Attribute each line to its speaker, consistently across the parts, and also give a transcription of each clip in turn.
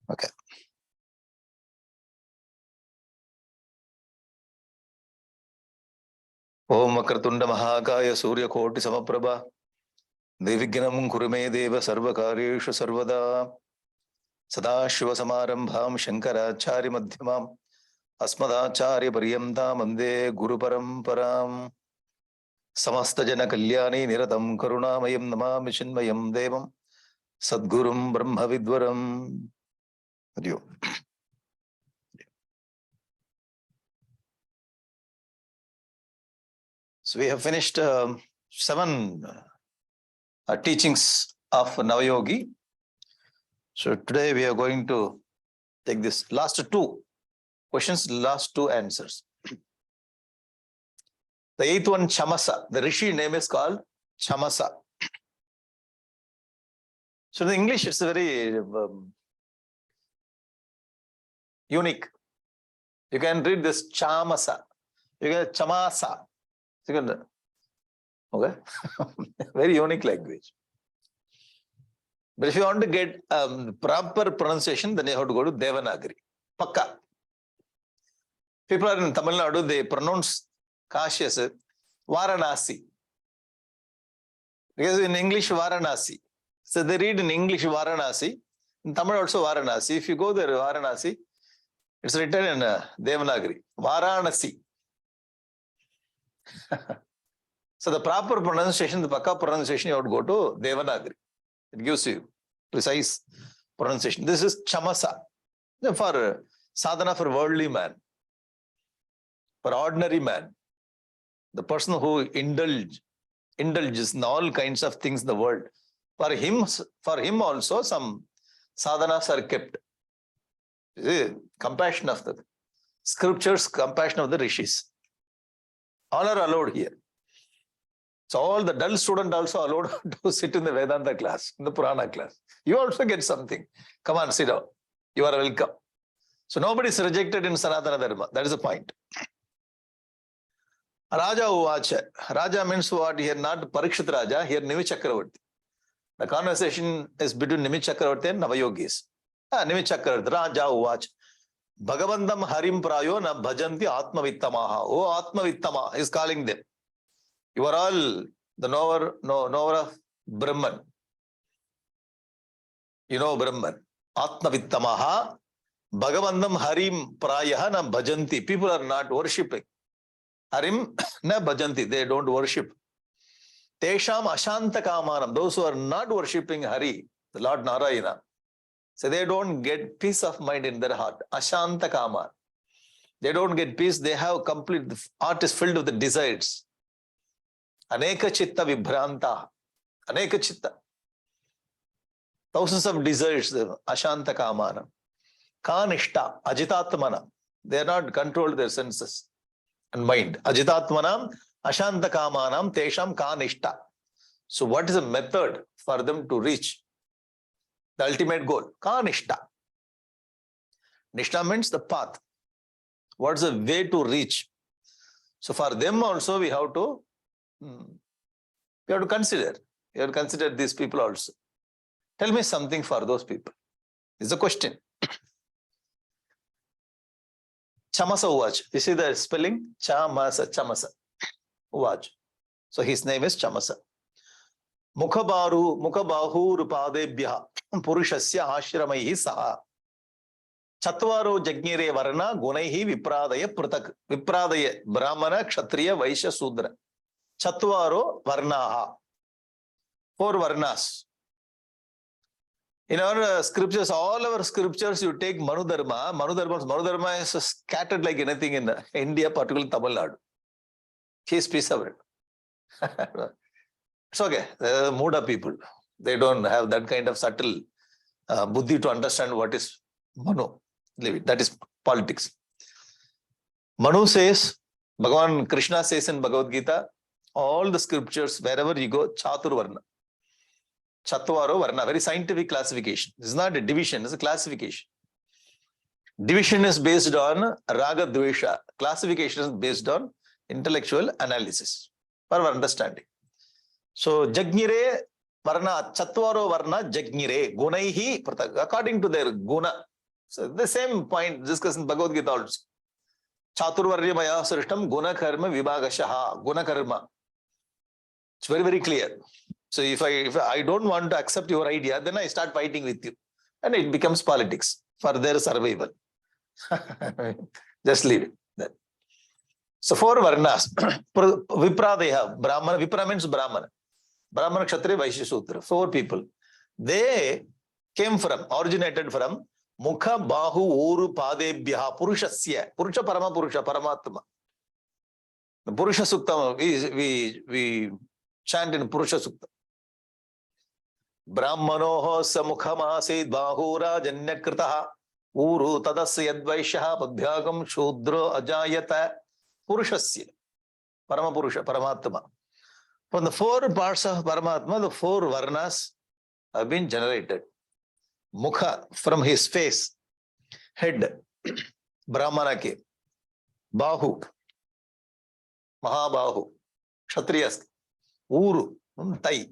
Speaker 1: Okay. Om Makratunda Mahakaya Surya Koti Samaprabha Devignam Kurume Deva Sarvakaryeshu Sarvada Sadashiva Samarambham Shankaracharya Madhyamam Asmadacharya Pariyamtam Vande Guru Paramparam Samasta Jana Kalyani Niratam Karunamayam Namami Chinmayam Devam Sadgurum Brahma Vidvaram. Adiyo. So we have finished 7 teachings of Nava Yogi. So today we are going to take this last 2 questions, last 2 answers. The 8th one, Chamasa. The Rishi name is called Chamasa. So in English it's very unique. You can read this Chamasa. You get Chamasa. Okay. Very unique language. But if you want to get proper pronunciation, then you have to go to Devanagari. Pakka. People are in Tamil Nadu, they pronounce Kashi as Varanasi. Because in English, Varanasi. So they read in English Varanasi. In Tamil also Varanasi. If you go there, Varanasi, it's written in Devanagari. Varanasi. So the proper pronunciation, the Pakka pronunciation, you have to go to Devanagari. It gives you precise pronunciation. This is Chamasa. For sadhana for worldly man. For ordinary man. The person who indulges in all kinds of things in the world. For him also some sadhanas are kept. Compassion of the scriptures, compassion of the rishis. All are allowed here. So all the dull student also allowed to sit in the Vedanta class, in the Purana class. You also get something. Come on, sit down. You are welcome. So nobody is rejected in Sanatana Dharma. That is the point. Raja Uvacha. Raja means what here? Not Parikshit Raja, here Nimi Chakravarti. The conversation is between Nimi Chakravarti and Nava Yogis. Nimi Chakravarti, Raja Uvacha. Bhagavantam Harim Prayo na bhajanti Atma Vittamaha. Oh, Atma Vittama is calling them. You are all the knower of Brahman. You know Brahman. Atma Vittamaha. Bhagavantam Harim Prayaha na bhajanti. People are not worshipping. Harim na bhajanti. They don't worship. Tesham Ashanta Kamanam. Those who are not worshipping Hari, the Lord Narayana. So they don't get peace of mind in their heart. Ashanta Kama. They don't get peace. They have complete, the heart is filled with the desires. Aneka chitta vibhranta. Aneka chitta. Thousands of desires. Ashanta Kamana. Kanishta. Ajitatmana. They are not controlled their senses and mind. Ajitatmanam. Ashanta Kamanam. Tesham Kanishta. So what is the method for them to reach the ultimate goal? Kanishta. Nishta means the path. What's the way to reach? So for them also we have to consider. You have to consider these people also. Tell me something for those people. This is a question. Chamasa Uvach. You see the spelling? Chamasa. Chamasa. Uvach. So his name is Chamasa. Mukhabahu rupadebhya purushasya ashramaihi saha. Chatvaro jagnire varna gunaihi vipradaya pratak. Vipradaya brahmana, kshatriya, vaishya, sudra. Chatvaro varnaha. 4 varnas. In our scriptures, all our scriptures, you take Manu Dharma. Manu Dharma is scattered like anything in India, particularly Tamil Nadu. Case piece of it. It's okay. They're Muda people. They don't have that kind of subtle buddhi to understand what is Manu. Leave it. That is politics. Manu says, Bhagavan Krishna says in Bhagavad Gita, all the scriptures, wherever you go, Chatur Varna. Chatvaro Varna, very scientific classification. This is not a division, it's a classification. Division is based on Raga Dvesha. Classification is based on intellectual analysis for our understanding. So, Jagnire Varna, Chatvaro Varna, Jagnire, Gunaihi, according to their guna, So the same point discussed in Bhagavad Gita also. Chaturvarya srishtam guna karma vibhagashaha. Guna karma. It's very, very clear. So if I don't want to accept your idea, then I start fighting with you. And it becomes politics for their survival. Just leave it. So 4 varnas. Vipra they have. Brahmana. Vipra means Brahmana. Brahmana, Kshatriya, Vaishya, Sudra. 4 people. They originated from Mukha, Bahu, Uru, Padebhyaha, Purushasya. Purusha, Paramatma. The Purusha Sukta, we chant in Purusha Sukta. Brahmanoho Samukhamasid Bahura Janyakritaha Uru Tadasya Yadvaishaha Padbhyagam Shudra Ajayata Purushasya. Paramapurusha, Paramatma. From the 4 parts of Paramatma, the 4 varnas have been generated. Mukha, from his face, head, Brahmana ke, Bahu, Mahabahu, Kshatriyas, Uru, thigh,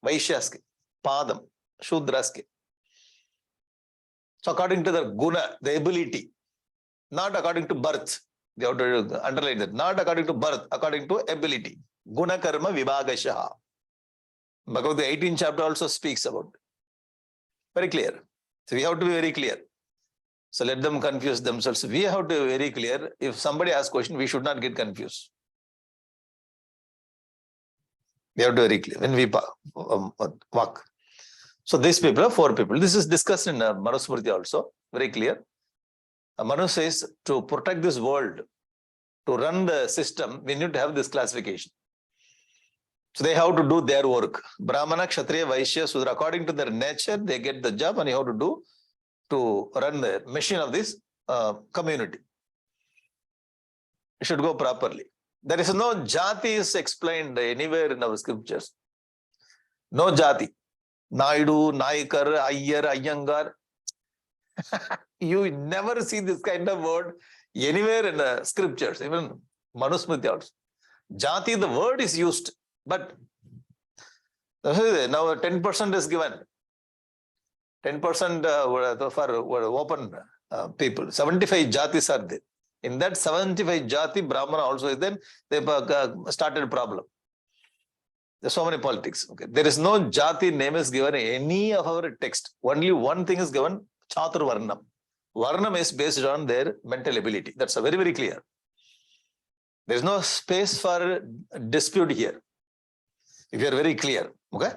Speaker 1: Vaishyas ke, Padam, Shudras ke. So according to the guna, the ability, not according to birth, they have to underline that, not according to birth, according to ability. Guna karma vibhagashaha. Bhagavad 18th chapter also speaks about it. Very clear. So we have to be very clear. So let them confuse themselves. We have to be very clear. If somebody asks a question, we should not get confused. We have to be very clear when we walk. So these people are 4 people. This is discussed in Manusmriti also. Very clear. Manu says to protect this world, to run the system, we need to have this classification. So they have to do their work. Brahmana, Kshatriya, Vaishya, Sudra. According to their nature, they get the job and you have to do to run the machine of this community. It should go properly. There is no jati is explained anywhere in our scriptures. No jati. Naidu, Naikar, Ayyar, Ayyangar. You never see this kind of word anywhere in the scriptures, even Manusmriti also. Jati, the word is used. But now 10% is given. 10% for open people. 75 jatis are there. In that 75 jati, Brahmana also is there. They started a problem. There's so many politics. Okay. There is no jati name is given in any of our text. Only one thing is given, Chatur Varnam. Varnam is based on their mental ability. That's very, very clear. There is no space for dispute here. If you are very clear, okay?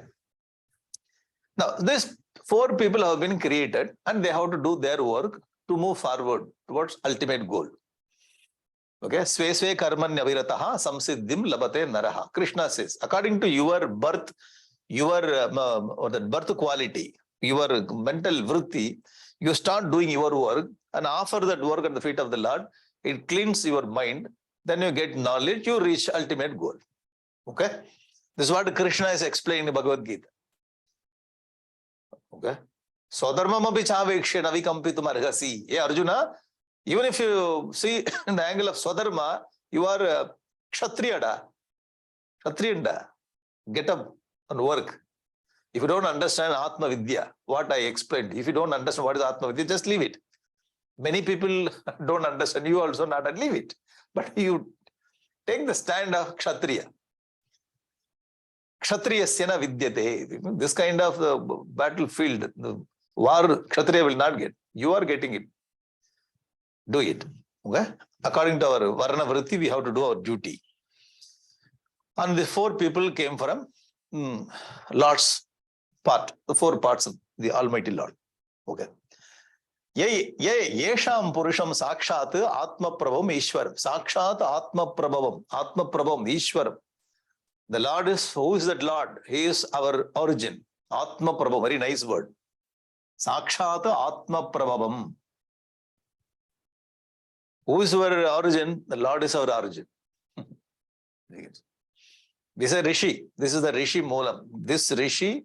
Speaker 1: Now, these 4 people have been created and they have to do their work to move forward towards ultimate goal. Okay? Sve sve karmanya virataha samsiddhim labate naraha. Krishna says, according to your birth, your birth quality, your mental vritti, you start doing your work and offer that work at the feet of the Lord. It cleans your mind. Then you get knowledge, you reach ultimate goal. Okay? This is what Krishna is explaining in Bhagavad Gita. Okay? Swadharmam api chavekshe navikampitum arhasi. Hey Arjuna, even if you see in the angle of Swadharma, you are Kshatriyada. Kshatriyanda. Get up and work. If you don't understand Atma Vidya, what I explained, if you don't understand what is Atma Vidya, just leave it. Many people don't understand, you also not, and leave it. But you take the stand of Kshatriya. Kshatriyasyana vidyate. This kind of battlefield, the war, Kshatriya will not get. You are getting it. Do it. Okay? According to our Varna Vritti, we have to do our duty. And the 4 people came from Lord's part, the 4 parts of the Almighty Lord. Okay. Yesham Purusham Sakshat Atma Prabhavam Ishwaram. Sakshat Atma Prabhavam. Atma Prabhavam Ishwaram. The Lord is, who is that Lord? He is our origin. Atma Prabhavam, very nice word. Sakshat Atma Prabhavam. Who is our origin? The Lord is our origin. This is a Rishi. This is the Rishi Moolam. This Rishi,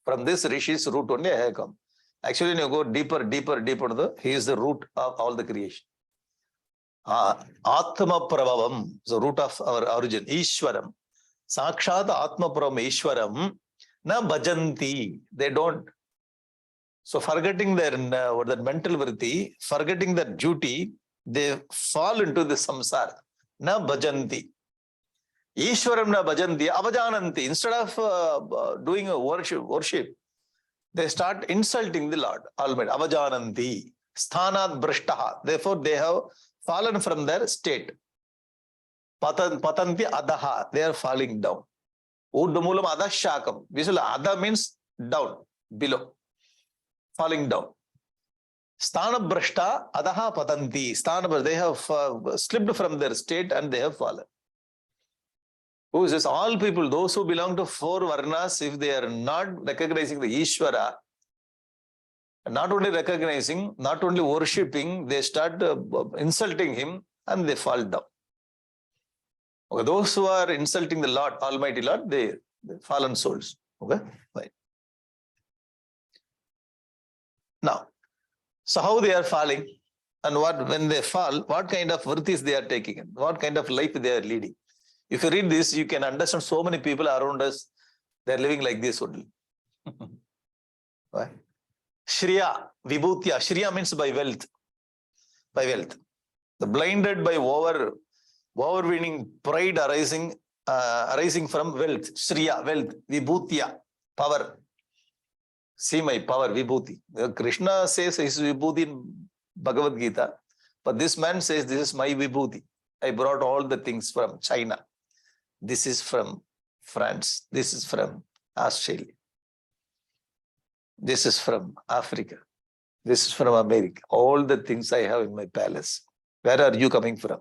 Speaker 1: from this Rishi's root only I have come. Actually, when you go deeper, he is the root of all the creation. Atma Prabhavam is the root of our origin. Ishwaram. Sakshat Atma Prabhavam Ishwaram. Na bhajanti. They don't So forgetting their that mental vritti, forgetting their duty, they fall into the samsara. Na bhajanti. Ishwaram na bhajanti, avajananti. Instead of doing a worship, they start insulting the Lord Almighty. Avajananti. Sthanat brishtaha. Therefore, they have fallen from their state. Patanti adaha. They are falling down. Uddamulam adashakam. Visually, ada means down, below. Falling down. Sthana brashta adaha patanti. Sthana, they have slipped from their state and they have fallen. Who is this? All people, those who belong to 4 varnas, if they are not recognizing the Ishvara, not only recognizing, not only worshipping, they start insulting him and they fall down. Okay, those who are insulting the Lord, Almighty Lord, they fallen souls. Okay, right. Now, so how they are falling, and when they fall, what kind of vrittis they are taking, what kind of life they are leading. If you read this, you can understand so many people around us, they are living like this only. Right? Shriya, Vibhutya. Shriya means by wealth. By wealth. The blinded by overweening pride arising from wealth. Shriya, wealth. Vibhutya, power. See my power, Vibhuti. Krishna says his Vibhuti in Bhagavad Gita, but this man says this is my Vibhuti. I brought all the things from China. This is from France. This is from Australia. This is from Africa. This is from America. All the things I have in my palace. Where are you coming from?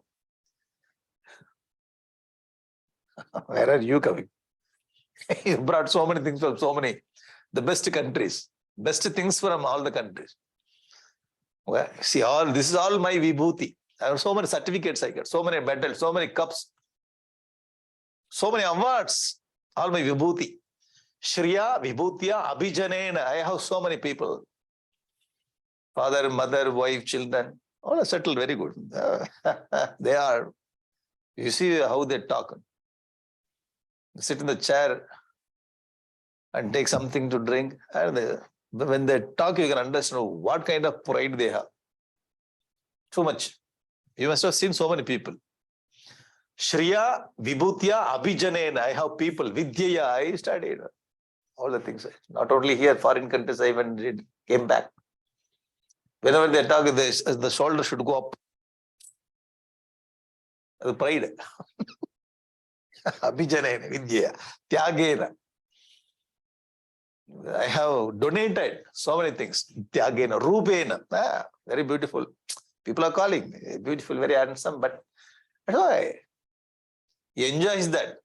Speaker 1: Where are you coming? You brought so many things from the best countries. Best things from all the countries. Well, see, this is all my Vibhuti. I have so many certificates I get, so many medals, so many cups, so many awards. All my Vibhuti. Shriya, Vibhutya, Abhijanena. I have so many people. Father, mother, wife, children. All are settled very good. They are. You see how they talk. They sit in the chair and take something to drink. And when they talk, you can understand what kind of pride they have. Too much. You must have seen so many people. Shriya, Vibhutya, Abhijanena. I have people. Vidyaya, I studied. All the things. Not only here, foreign countries, I even came back. Whenever they talk, the shoulder should go up. The pride. Abhijanena, Vidyaya, Tyagena. I have donated so many things. Tyagena, Rupena. Very beautiful. People are calling. Beautiful, very handsome, but why? He enjoys that.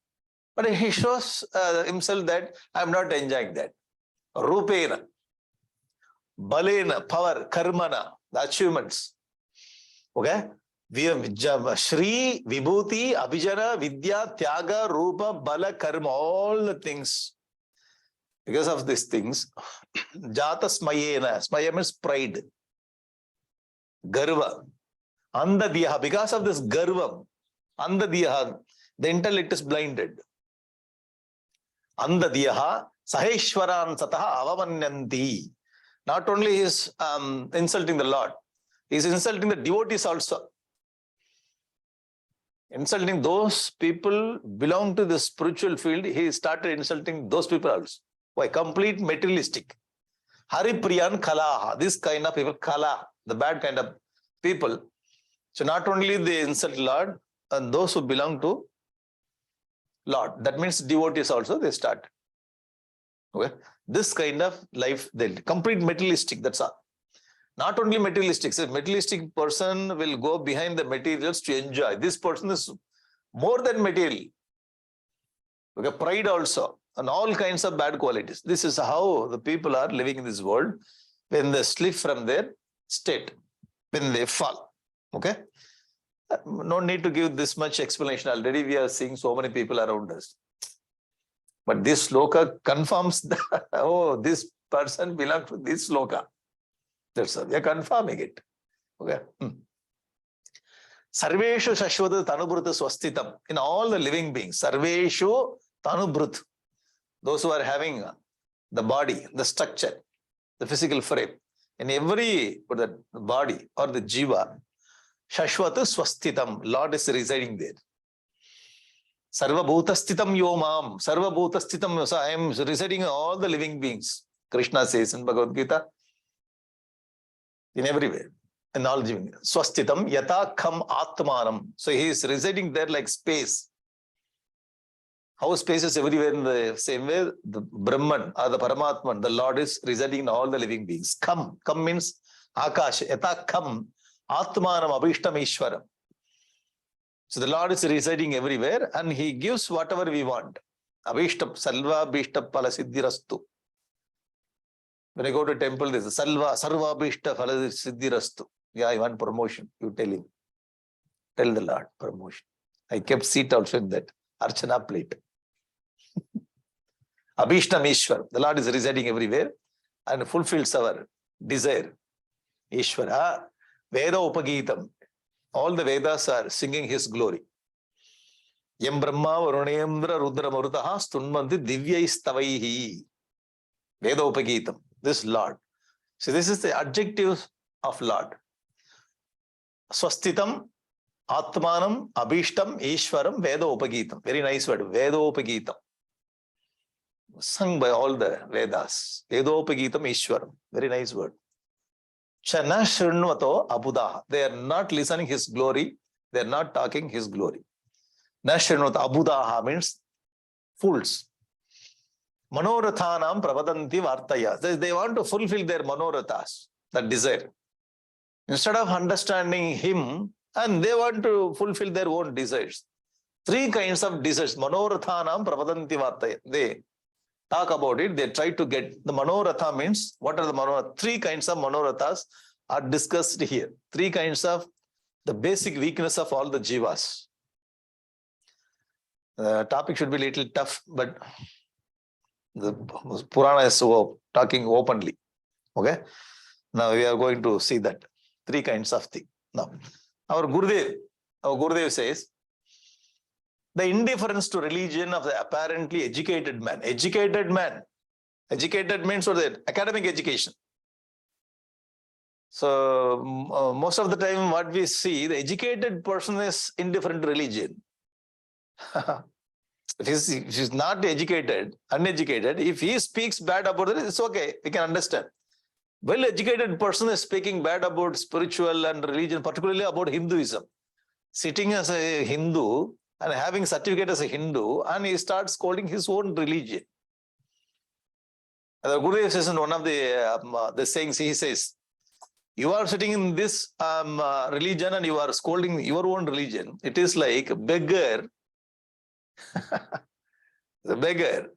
Speaker 1: But he shows himself that I am not enjoying that. Rupena, Balena, power, Karmana, the achievements. Okay? We have Shri, Vibhuti, Abhijana, Vidya, Tyaga, Rupa, Bala, Karma, all the things. Because of these things, Jata Smayena, Smaya means pride. Garva, Andadiyaha, because of this Garvam, Andadiyaha, the intellect is blinded. Andadiyaha, Saheshwaran Sataha Avamanyanti. Not only he is insulting the Lord, he is insulting the devotees also. Insulting those people belong to the spiritual field, he started insulting those people also. Why? Complete materialistic. Haripriyan Kalaha, this kind of people, Kala, the bad kind of people. So not only they insult Lord, and those who belong to Lord, that means devotees also, they start. Okay? This kind of life, they complete materialistic, that's all. Not only materialistic, so materialistic person will go behind the materials to enjoy. This person is more than material. Okay? Pride also, and all kinds of bad qualities. This is how the people are living in this world when they slip from their state, when they fall. Okay? No need to give this much explanation. Already we are seeing so many people around us. But this sloka confirms that, oh, this person belongs to this sloka. That's all. We are confirming it. Okay. Sarveshu Shashwata Tanubhrut Swastitam. In all the living beings, Sarveshu Tanubhrut. Those who are having the body, the structure. the physical frame. In every body or the jiva, Shashwata Swastitam, Lord is residing there. Sarva Bhutastitam Yomam, Sarva Bhutastitam, so I am residing in all the living beings. Krishna says in Bhagavad Gita, in everywhere, in all living. Swastitam Yata Kham Atmanam. So he is residing there like space. How space is everywhere in the same way, the Brahman or the Paramatman, the Lord is residing in all the living beings. Kham means Akash, Yata Kham Atmanam Abhishtam Ishwaram. So the Lord is residing everywhere and he gives whatever we want. Abhishtam, Salva Abhishtam Pala Siddhirastu. When I go to temple, there's a Sarva Abhishta Phala Siddhirastu. Yeah, I want promotion. You tell him. Tell the Lord, promotion. I kept seat also in that Archana plate. Abhishtam Ishwar. The Lord is residing everywhere and fulfills our desire. Ishwara. Veda Upagitam. All the Vedas are singing his glory. Yam Brahma Varunendra Rudra Marutaha Stunmanti Divya Istavaihi. Veda Upagitam. This Lord. So this is the adjective of Lord. Swastitam, Atmanam, Abhishtam, Ishwaram, Veda Upagitam. Very nice word. Veda Upagitam. Sung by all the Vedas. Veda Upagitam, Ishwaram. Very nice word. Chana Shrinvato Abudaha. They are not listening his glory. They are not talking his glory. Nashrinvato Abudaha means fools. Manorathanam Pravadanti Vartaya. They want to fulfill their manorathas, that desire. Instead of understanding him, and they want to fulfill their own desires. Three kinds of desires. Manorathanam Pravadanti Vartaya. They talk about it. They try to get the manoratha means, what are the manoratha? Three kinds of manorathas are discussed here. Three kinds of the basic weakness of all the jivas. The topic should be a little tough, but the Purana is talking openly. Okay. Now we are going to see that. Three kinds of thing. Now, our Gurudev says, the indifference to religion of the apparently educated man. Educated man. Educated means what is academic education. So most of the time what we see, the educated person is indifferent to religion. If he's not educated, uneducated, if he speaks bad about it, it's okay. We can understand. Well-educated person is speaking bad about spiritual and religion, particularly about Hinduism. Sitting as a Hindu and having certificate as a Hindu, and he starts scolding his own religion. The Gurudev says in one of the sayings, he says, you are sitting in this religion and you are scolding your own religion. It is like a beggar. The beggar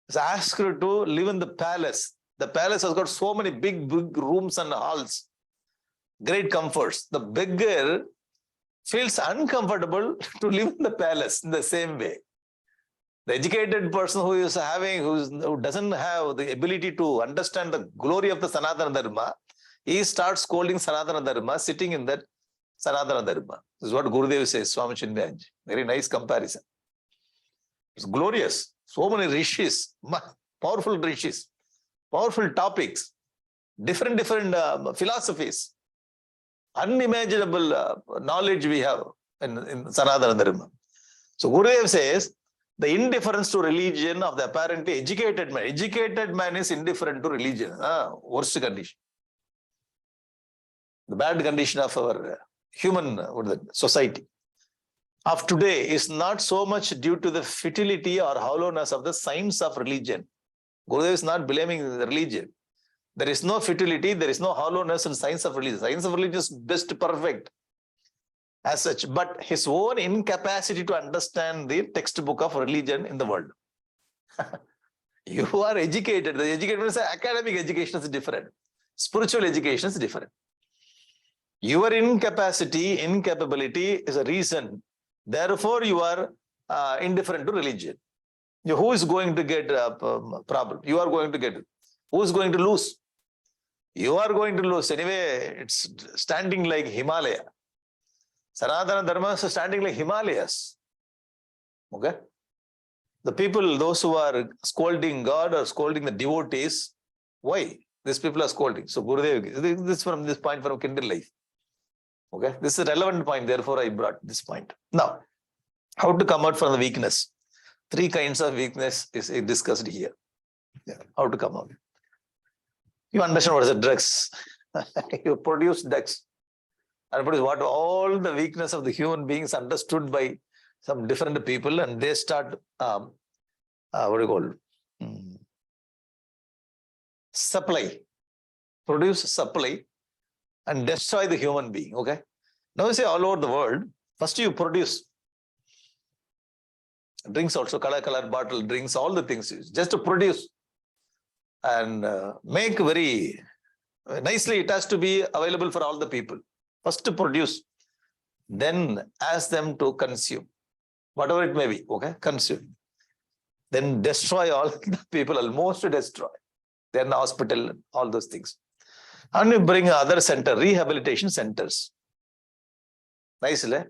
Speaker 1: is asked to live in the palace. The palace has got so many big rooms and halls, great comforts. The beggar feels uncomfortable to live in the palace in the same way. The educated person who doesn't have the ability to understand the glory of the Sanatana Dharma, he starts scolding Sanatana Dharma, sitting in that Sanatana Dharma. This is what Gurudev says, Swami Chinmaya. Very nice comparison. It's glorious. So many rishis, powerful rishis, powerful topics, different philosophies, unimaginable knowledge we have in Sanatana Dharma. So Gurudev says, the indifference to religion of the apparently educated man. Educated man is indifferent to religion. Worst condition. The bad condition of our human society of today is not so much due to the futility or hollowness of the science of religion. Gurudev is not blaming the religion. There is no futility, there is no hollowness in science of religion. Science of religion is best perfect as such, but his own incapacity to understand the textbook of religion in the world. You are educated. The education is academic education is different. Spiritual education is different. Your incapability is a reason. Therefore, you are indifferent to religion. Who is going to get a problem? You are going to get it. Who is going to lose? You are going to lose. Anyway, it's standing like Himalaya. Sanatana Dharma is standing like Himalayas. Okay? The people, those who are scolding God or scolding the devotees, why? These people are scolding. So Gurudev, this from this point from kindred life. Okay, this is a relevant point. Therefore, I brought this point. Now, how to come out from the weakness? 3 kinds of weakness is discussed here. Yeah. How to come out? You understand what is the drugs? You produce drugs. And produce what all the weakness of the human beings understood by some different people, and they start what do you call supply, produce supply and destroy the human being. Okay. Now you say all over the world, first you produce drinks also, color bottle drinks, all the things just to produce and make very nicely. It has to be available for all the people. First to produce, then ask them to consume, whatever it may be. Okay, consume. Then destroy all the people, almost destroy. They're in the hospital, all those things. And you bring other center, rehabilitation centers. Nicely.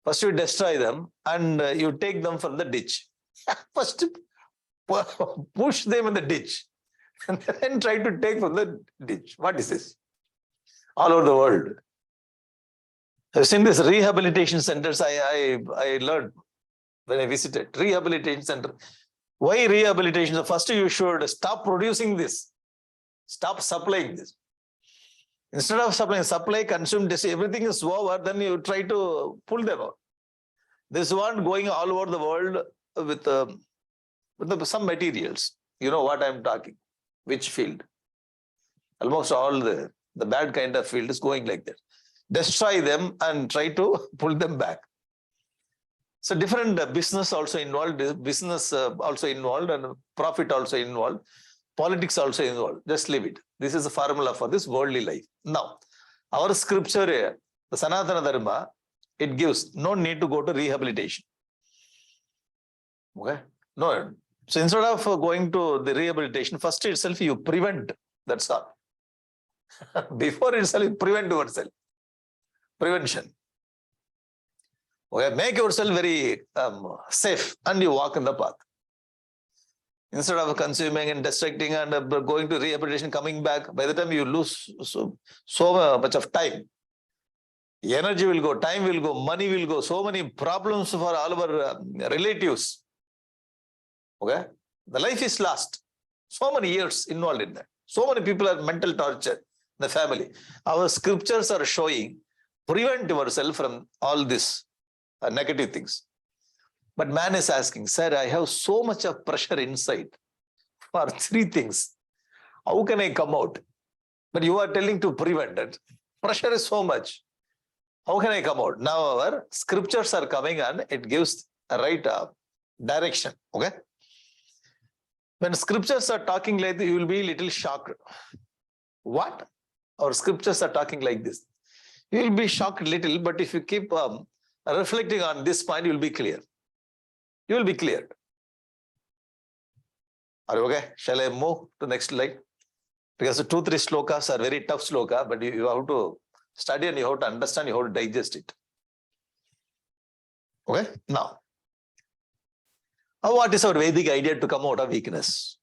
Speaker 1: First you destroy them and you take them from the ditch. First push them in the ditch and then try to take from the ditch. What is this? All over the world. I've seen this rehabilitation centers. I learned when I visited rehabilitation center. Why rehabilitation? So first you should stop producing this. Stop supplying this. Instead of supply, consume, everything is over, then you try to pull them out. This one going all over the world with some materials. You know what I'm talking. Which field? Almost all the bad kind of field is going like that. Destroy them and try to pull them back. So different business also involved, and profit also involved, politics also involved. Just leave it. This is the formula for this worldly life. Now, our scripture here, the Sanatana Dharma, it gives no need to go to rehabilitation. Okay? No. So instead of going to the rehabilitation, first itself you prevent. That's all. Before itself, you prevent yourself. Prevention. Okay? Make yourself very safe and you walk in the path. Instead of consuming and distracting and going to rehabilitation, coming back, by the time you lose so much of time, energy will go, time will go, money will go, so many problems for all our relatives. Okay? The life is lost. So many years involved in that. So many people are mental torture in the family. Our scriptures are showing, prevent yourself from all this negative things. But man is asking, sir, I have so much of pressure inside for 3 things. How can I come out? But you are telling to prevent it. Pressure is so much. How can I come out? Now our scriptures are coming and it gives a right direction. Okay? When scriptures are talking like this, you will be a little shocked. What? Our scriptures are talking like this. You will be shocked a little, but if you keep reflecting on this point, you will be clear. You will be cleared. Are you okay? Shall I move to next slide? Because the 2-3 slokas are very tough sloka, but you have to study and you have to understand, you have to digest it. Okay? Now, what is our Vedic idea to come out of weakness?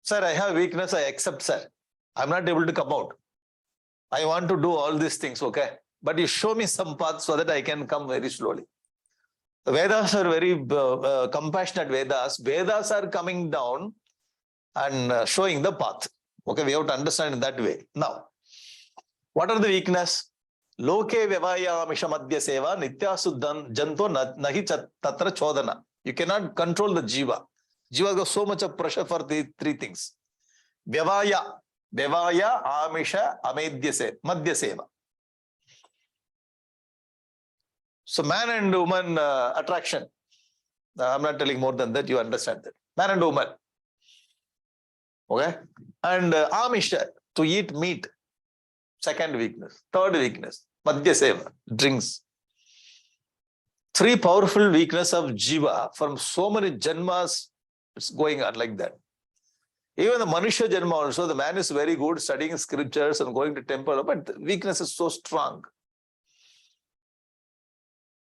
Speaker 1: Sir, I have weakness, I accept, sir. I'm not able to come out. I want to do all these things, okay? But you show me some path so that I can come very slowly. The Vedas are very compassionate Vedas. Vedas are coming down and showing the path. Okay, we have to understand in that way. Now, what are the weakness? Loke vyavaya mishamadhya seva nitya suddhan janto nahi tatra chodana. You cannot control the jiva. Jiva got so much of pressure for the 3 things. Vyavaya amisha amedya madhya seva. So man and woman attraction. I'm not telling more than that, you understand that. Man and woman. Okay? And amisha, to eat meat. Second weakness. Third weakness. Madhya seva, drinks. 3 powerful weakness of jiva from so many janmas. It's going on like that. Even the Manushya Janma also, the man is very good studying scriptures and going to temple, but the weakness is so strong.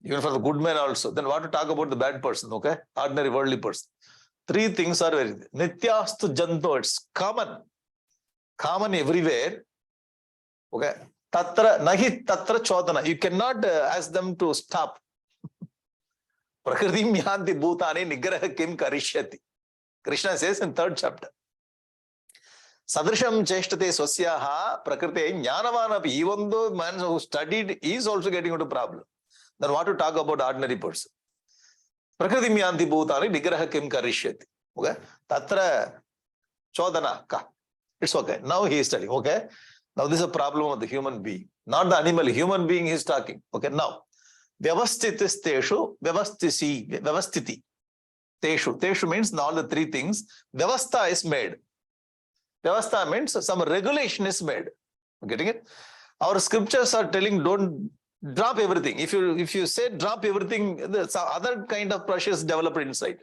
Speaker 1: Even for the good man also. Then what to talk about the bad person, okay? Ordinary worldly person. Three things are very nityastu janto. It's common everywhere. Okay. Tatra nahi tatra chodana. You cannot ask them to stop. Prakritim yanti bhutani nigraha kim karishyati. Krishna says in 3rd chapter. Sadrisham cheshtate swasyaha prakrite jnanavanapi. Even though man who studied is also getting into problem. Then what to talk about ordinary person? Prakritim yanti bhutani nigraha kim karishyati. Okay. Tatra chodana ka. It's okay. Now he is telling. Okay. Now this is a problem of the human being. Not the animal. Human being is talking. Okay. Now. Vyavastitisteshu vyavastiti. Teshu means all the three things. Vyavastha is made. Vyavastha means some regulation is made. Getting it? Our scriptures are telling don't drop everything. If you say drop everything, there's other kind of pressures developed inside.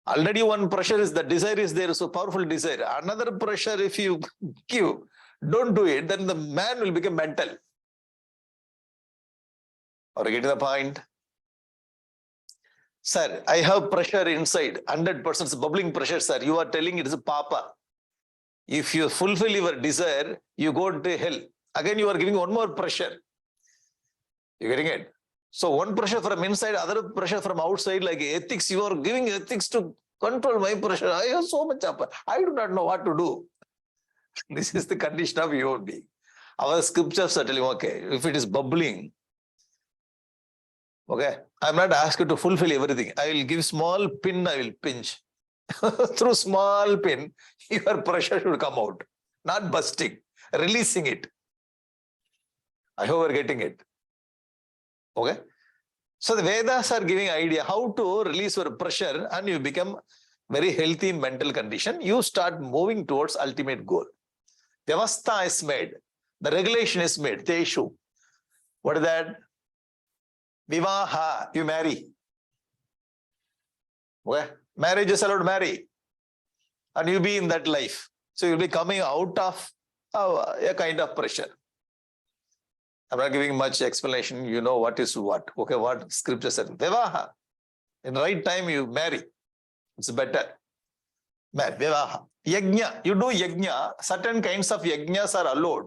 Speaker 1: Already one pressure is the desire is there, so powerful desire. Another pressure, if you give, don't do it, then the man will become mental. Are you getting the point? Sir, I have pressure inside, 100% bubbling pressure, sir. You are telling it is a papa. If you fulfill your desire, you go to hell. Again, you are giving one more pressure. You getting it? So one pressure from inside, other pressure from outside, like ethics. You are giving ethics to control my pressure. I have so much up. I do not know what to do. This is the condition of human being. Our scriptures are telling, okay, if it is bubbling, okay, I'm not asked you to fulfill everything. I will give small pin, I will pinch. Through small pin, your pressure should come out. Not busting, releasing it. I hope we're getting it. Okay. So the Vedas are giving idea how to release your pressure and you become very healthy mental condition. You start moving towards ultimate goal. Vyavastha is made. The regulation is made. Teshu. What is that? Vivaha. You marry. Okay. Marriage is allowed to marry. And you be in that life. So you'll be coming out of a kind of pressure. I'm not giving much explanation. You know what is what. Okay, what scripture said. Vivaha. In the right time, you marry. It's better. Vivaha. Yajna. You do yajna. Certain kinds of yajnas are allowed.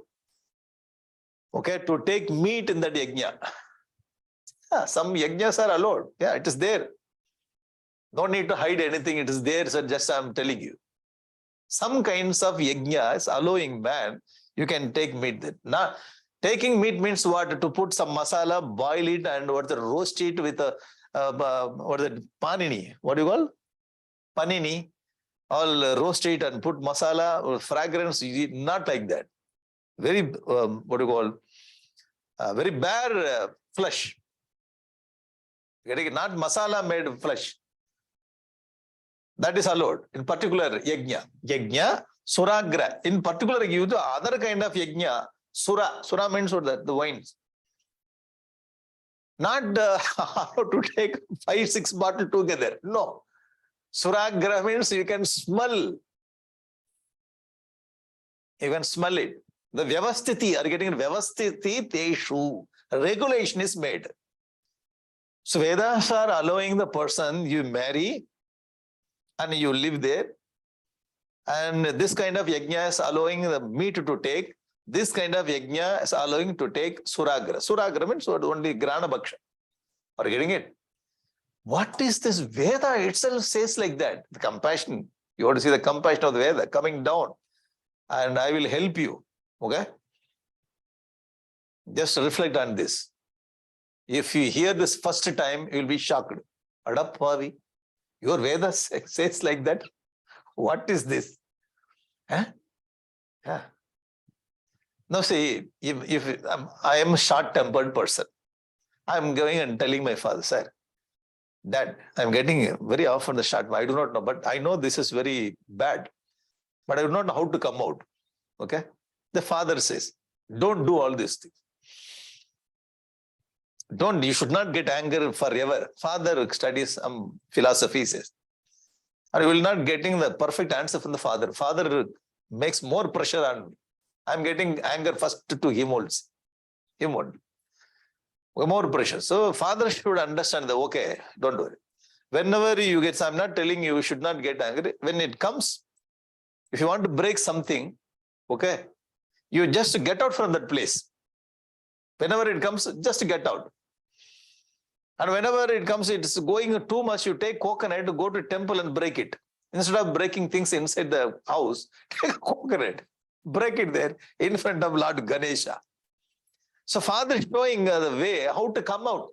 Speaker 1: Okay, to take meat in that yajna. Yeah, some yajnas are allowed. Yeah, it is there. No need to hide anything. It is there. So just I'm telling you. Some kinds of yajnas allowing man, you can take meat. Now, taking meat means what? To put some masala, boil it, and roast it with a panini. What do you call? Panini. All roast it and put masala or fragrance. Not like that. Very what do you call? Very bare flesh. Not masala made flesh. That is allowed. In particular, yajna. Yajna, suragra. In particular, you do other kind of yajna. Sura. Sura means what? The wines. Not how to take 5-6 bottles together. No. Suragra means you can smell. You can smell it. The vyavastiti, are you getting it? Vyavastiti teshu. Regulation is made. So Vedas are allowing the person you marry and you live there. And this kind of yajna is allowing the meat to take. This kind of yajna is allowing to take suragra. Suragra means only grana bhaksha. Are you getting it? What is this? Veda itself says like that. The compassion. You want to see the compassion of the Veda coming down. And I will help you. Okay? Just reflect on this. If you hear this first time, you will be shocked. Adappavi. Your Veda says like that. What is this? Huh? Yeah. Now see, if I am a short-tempered person, I am going and telling my father, sir, Dad, I am getting very often the short. I do not know, but I know this is very bad. But I do not know how to come out. Okay? The father says, don't do all these things. You should not get anger forever. Father studies philosophy, says. And you will not getting the perfect answer from the father. Father makes more pressure on me. I'm getting anger first to him also. More pressure. So father should understand that, okay, don't worry. Whenever you get, I'm not telling you should not get angry. When it comes, if you want to break something, okay, you just get out from that place. Whenever it comes, just get out. And whenever it comes, it's going too much, you take coconut to go to temple and break it. Instead of breaking things inside the house, take a coconut, break it there in front of Lord Ganesha. So Father is showing the way how to come out.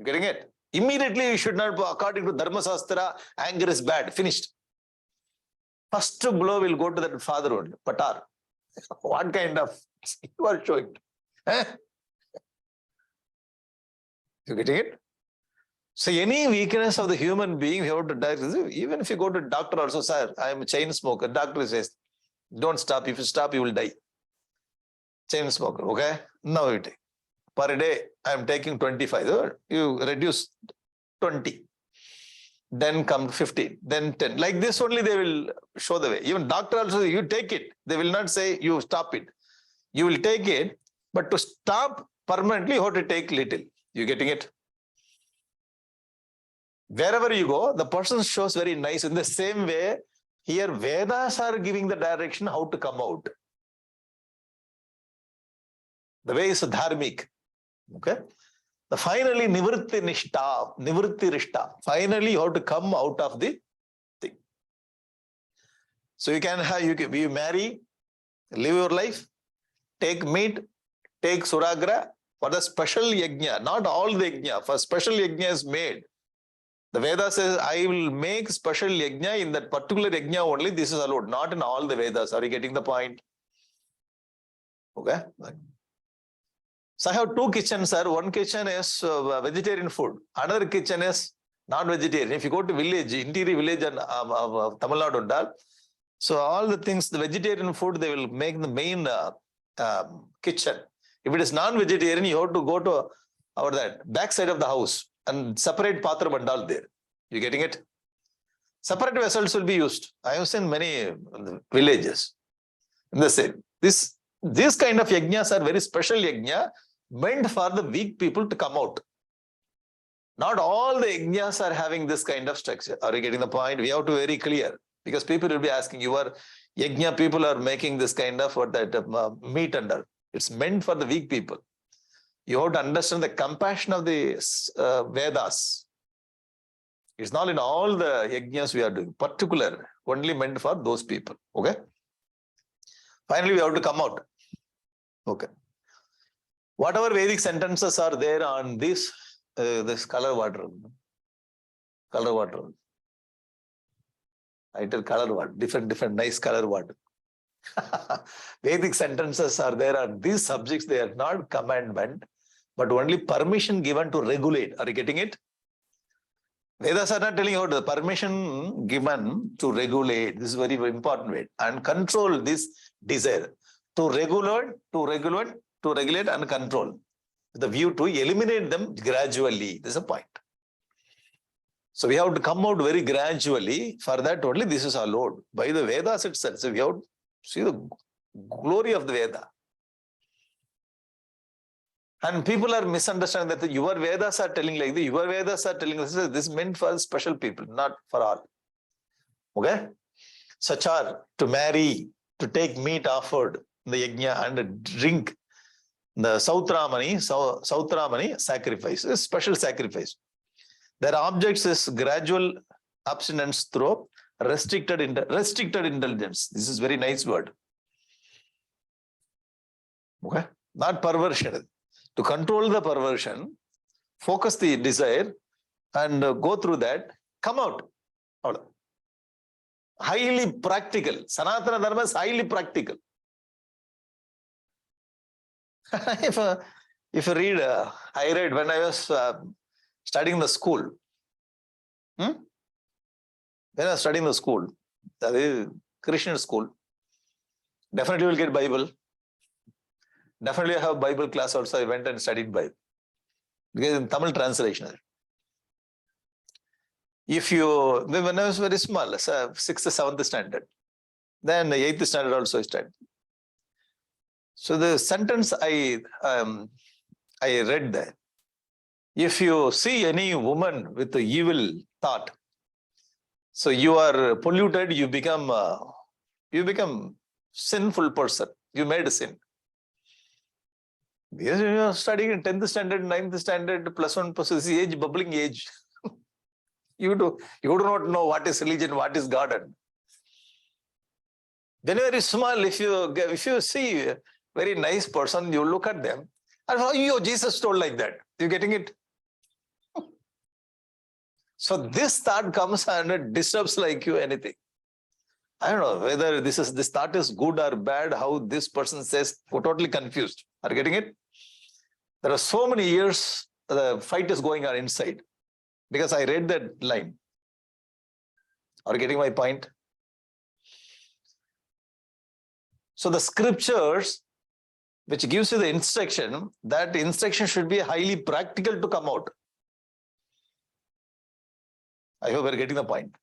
Speaker 1: Getting it? Immediately you should not, according to Dharma Sastra, anger is bad. Finished. First blow will go to that father only. Patar. What kind of you are showing? Eh? You getting it? So any weakness of the human being, you have to diagnose. Even if you go to doctor also, sir, I am a chain smoker. Doctor says, don't stop. If you stop, you will die. Chain smoker, okay? Now you take. Per day, I am taking 25. You reduce 20. Then come 15. Then 10. Like this only they will show the way. Even doctor also, you take it. They will not say you stop it. You will take it. But to stop permanently, you have to take little. You getting it? Wherever you go, the person shows very nice. In the same way, here Vedas are giving the direction how to come out. The way is dharmic. Okay? Finally, nivritti rishta. Finally, you have to come out of the thing. So you can have, you marry, live your life, take meat, take suragra for the special yajna. Not all the yajna. For special yajna is made. The Veda says, I will make special yajna in that particular yajna only. This is allowed. Not in all the Vedas. Are you getting the point? Okay. So I have two kitchens, sir. One kitchen is vegetarian food. Another kitchen is non-vegetarian. If you go to village, interior village and Tamil Nadu, so all the things, the vegetarian food, they will make the main kitchen. If it is non-vegetarian, you have to go to that back side of the house and separate patra bandal there. You getting it? Separate vessels will be used. I have seen many villages in the same. These kind of yajnas are very special yajna, meant for the weak people to come out. Not all the yajnas are having this kind of structure. Are you getting the point? We have to be very clear, because people will be asking, your yajna people are making this kind of meat under. It's meant for the weak people. You have to understand the compassion of the Vedas. It's not in all the yajnas we are doing, particular, only meant for those people. Okay? Finally, we have to come out. Okay. Whatever Vedic sentences are there on this color water. Color water. I tell color water. Different nice color water. Vedic sentences are there on these subjects. They are not commandment, but only permission given to regulate. Are you getting it? Vedas are not telling you the permission given to regulate. This is very, very important way. And control this desire. To regulate and control. The view to eliminate them gradually. This is a point. So we have to come out very gradually. For that only this is allowed by the Vedas itself. So we have to see the glory of the Veda. And people are misunderstanding that your Vedas are telling like this. Your Vedas are telling this is meant for special people, not for all. Okay? Sachar, to marry, to take meat offered in the yajna and drink the Sautramani sacrifice, a special sacrifice. Their objects is gradual abstinence through restricted indulgence. This is very nice word. Okay? Not perversion. To control the perversion, focus the desire and go through that, come out. Highly practical. Sanatana Dharma is highly practical. If you read, I read when I was studying the school. When I was studying the school, that is Christian school, definitely will get Bible. Definitely I have Bible class also. I went and studied Bible. Because in Tamil translation. When I was very small, 6th, 7th standard, then the 8th standard also I studied. So the sentence I read there, If you see any woman with the evil thought, so you are polluted, you become sinful person. You made a sin. Because you are studying in 10th standard, 9th standard, plus one, plus this age, bubbling age. You do not know what is religion, what is God. Then very small, if you see a very nice person, you look at them, and how you, Jesus told like that. You getting it? So this thought comes and it disturbs like you anything. I don't know whether this thought is good or bad, how this person says, we're totally confused. Are you getting it? There are so many years the fight is going on inside because I read that line. Are you getting my point? So the scriptures, which gives you the instruction, that instruction should be highly practical to come out. I hope we're getting the point.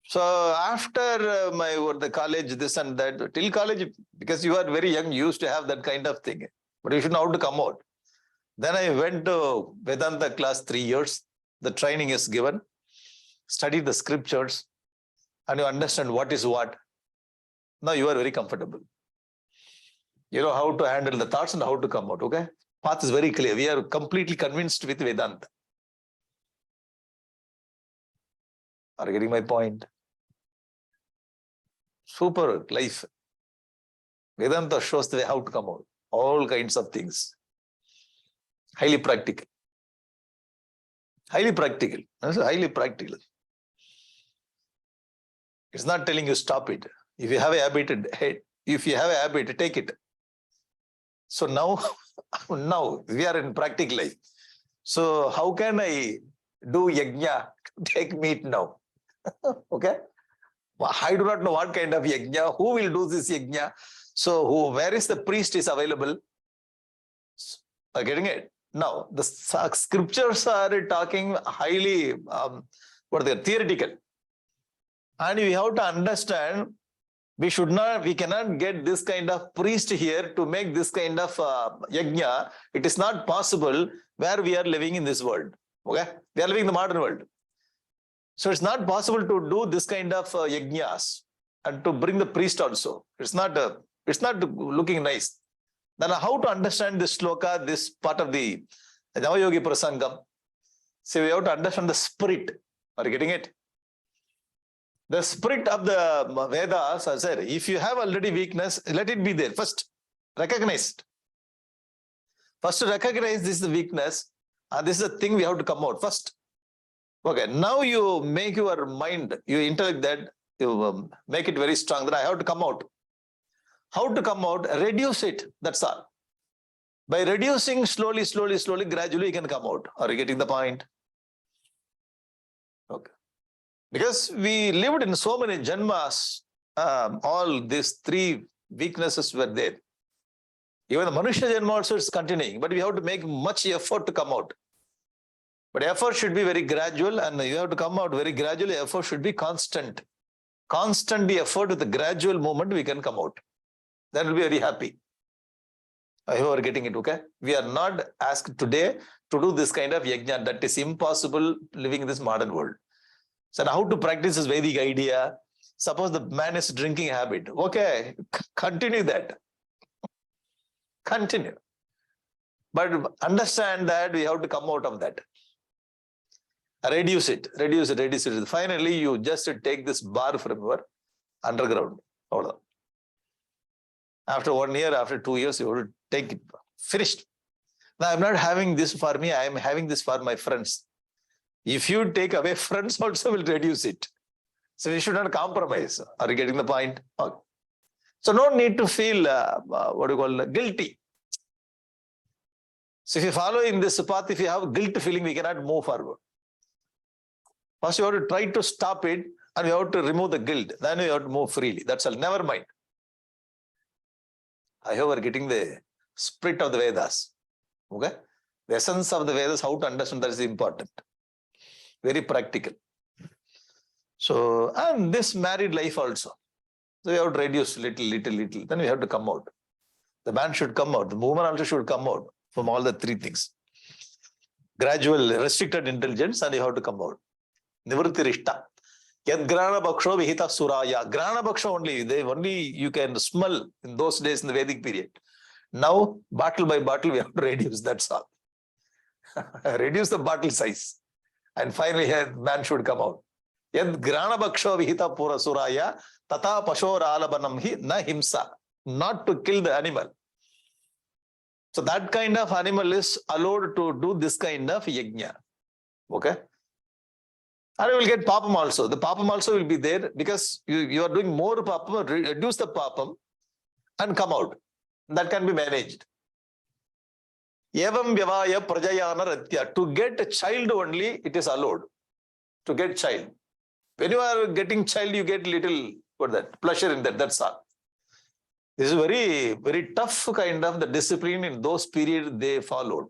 Speaker 1: So after the college, this and that, till college, because you are very young, you used to have that kind of thing. But you should know how to come out. Then I went to Vedanta class 3 years. The training is given. Study the scriptures. And you understand what is what. Now you are very comfortable. You know how to handle the thoughts and how to come out, okay? Path is very clear. We are completely convinced with Vedanta. Are you getting my point? Super life. Vedanta shows the way how to come out. All kinds of things. Highly practical. Highly practical. Highly practical. It's not telling you stop it. If you have a habit, take it. So now we are in practical life. So how can I do yajna? Take meat now. Okay? I do not know what kind of yajna. Who will do this yajna? So where is the priest is available? Are you getting it? Now, the scriptures are talking highly, theoretical. And we have to understand, we cannot get this kind of priest here to make this kind of yajna. It is not possible where we are living in this world. Okay? We are living in the modern world. So it's not possible to do this kind of yajnas and to bring the priest also. It's not looking nice. Then how to understand this sloka, this part of the Nava Yogi Prasangam? So we have to understand the spirit. Are you getting it? The spirit of the Vedas, I said, if you have already weakness, let it be there. First, recognize it. First, recognize this is the weakness, and this is the thing we have to come out first. Okay, now you make your mind, you intellect that, you make it very strong, that I have to come out. How to come out? Reduce it, that's all. By reducing slowly, gradually you can come out. Are you getting the point? Okay. Because we lived in so many janmas, all these 3 weaknesses were there. Even the Manushya janma also is continuing, but we have to make much effort to come out. But effort should be very gradual, and you have to come out very gradually. Effort should be constant. Constant the effort with the gradual movement, we can come out. Then we'll be very happy. I hope you are getting it, okay? We are not asked today to do this kind of yajna. That is impossible living in this modern world. So how to practice this Vedic idea? Suppose the man is drinking habit. Okay, continue that. Continue. But understand that we have to come out of that. Reduce it. Finally, you just take this bar from your underground. Hold on. After 1 year, after 2 years, you will take it. Finished. Now, I'm not having this for me. I am having this for my friends. If you take away, friends also will reduce it. So we should not compromise. Are you getting the point? Okay. So no need to feel, guilty. So if you follow in this path, if you have guilt feeling, we cannot move forward. First, you have to try to stop it, and you have to remove the guilt. Then you have to move freely. That's all. Never mind. I hope we're getting the spirit of the Vedas. Okay? The essence of the Vedas, how to understand that is important. Very practical. So, and this married life also. So we have to reduce little. Then we have to come out. The man should come out. The woman also should come out from all the 3 things. gradual restricted intelligence, and you have to come out. Nivritti Rishta. Yad Grana Bhaksho Vihita Suraya. Grana Bhaksho only you can smell in those days in the Vedic period. Now, bottle by bottle, we have to reduce, that's all. Reduce the bottle size. And finally, man should come out. Yad Grana Bhaksho Vihita Pura Suraya. Tata Pashor Alabanam hi na himsa. Not to kill the animal. So that kind of animal is allowed to do this kind of yajna. Okay? And you will get papam also. The papam also will be there because you are doing more papam, reduce the papam and come out. That can be managed. Evam vyavaya prajayana ratya. To get a child only, it is allowed. To get child. When you are getting child, you get little, pleasure in that. That's all. This is very, very tough kind of the discipline in those periods they followed.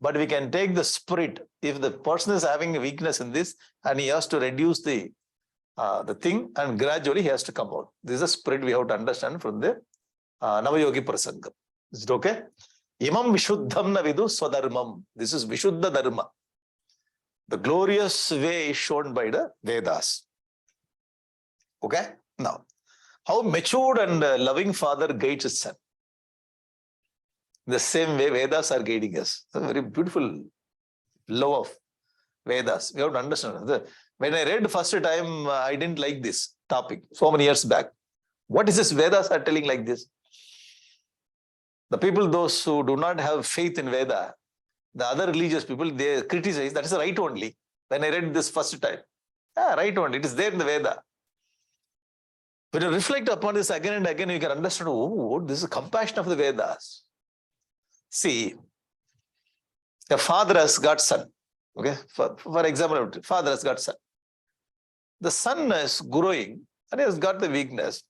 Speaker 1: But we can take the spirit. If the person is having a weakness in this and he has to reduce the thing and gradually he has to come out. This is a spirit we have to understand from the Nava Yogi Prasangam. Is it okay? Imam Vishuddham na vidu swadharmam. This is Vishuddha Dharma. The glorious way is shown by the Vedas. Okay? Now, how matured and loving father guides his son. The same way Vedas are guiding us. A very beautiful love of Vedas. We have to understand. When I read first time, I didn't like this topic so many years back. What is this Vedas are telling like this? The people, those who do not have faith in Veda, the other religious people, they criticize that is right only. When I read this first time, right only. It is there in the Veda. When you reflect upon this again and again, you can understand, oh, this is compassion of the Vedas. See, a father has got son. Okay, for example, father has got son. The son is growing and he has got the weakness.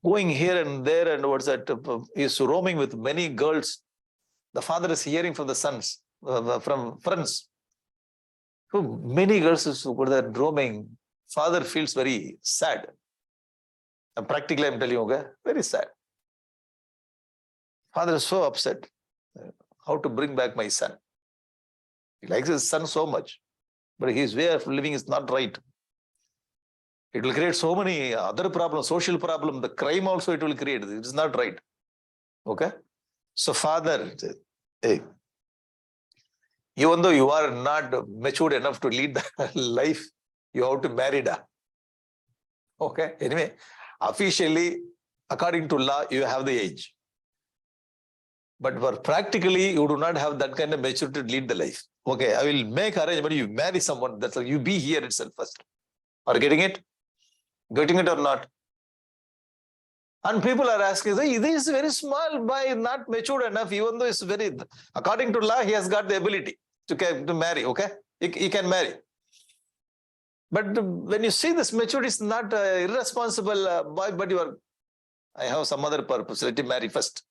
Speaker 1: Going here and there and what's that? He is roaming with many girls. The father is hearing from the sons, from friends. Many girls who are roaming. Father feels very sad. And practically, I'm telling you, okay, very sad. Father is so upset. How to bring back my son? He likes his son so much, but his way of living is not right. It will create so many other problems, social problems, the crime also it will create. It is not right. Okay? So father said, hey, even though you are not matured enough to lead the life, you have to marry her. Okay? Anyway, officially, according to law, you have the age. But for practically, you do not have that kind of maturity to lead the life. Okay, I will make arrangement. You marry someone. That's like you be here itself first. Are getting it? Getting it or not? And people are asking, this is very small boy, not matured enough, even though it's very, according to law, he has got the ability to marry, okay? He can marry. But when you see this maturity is not irresponsible boy, but I have some other purpose. Let him marry first.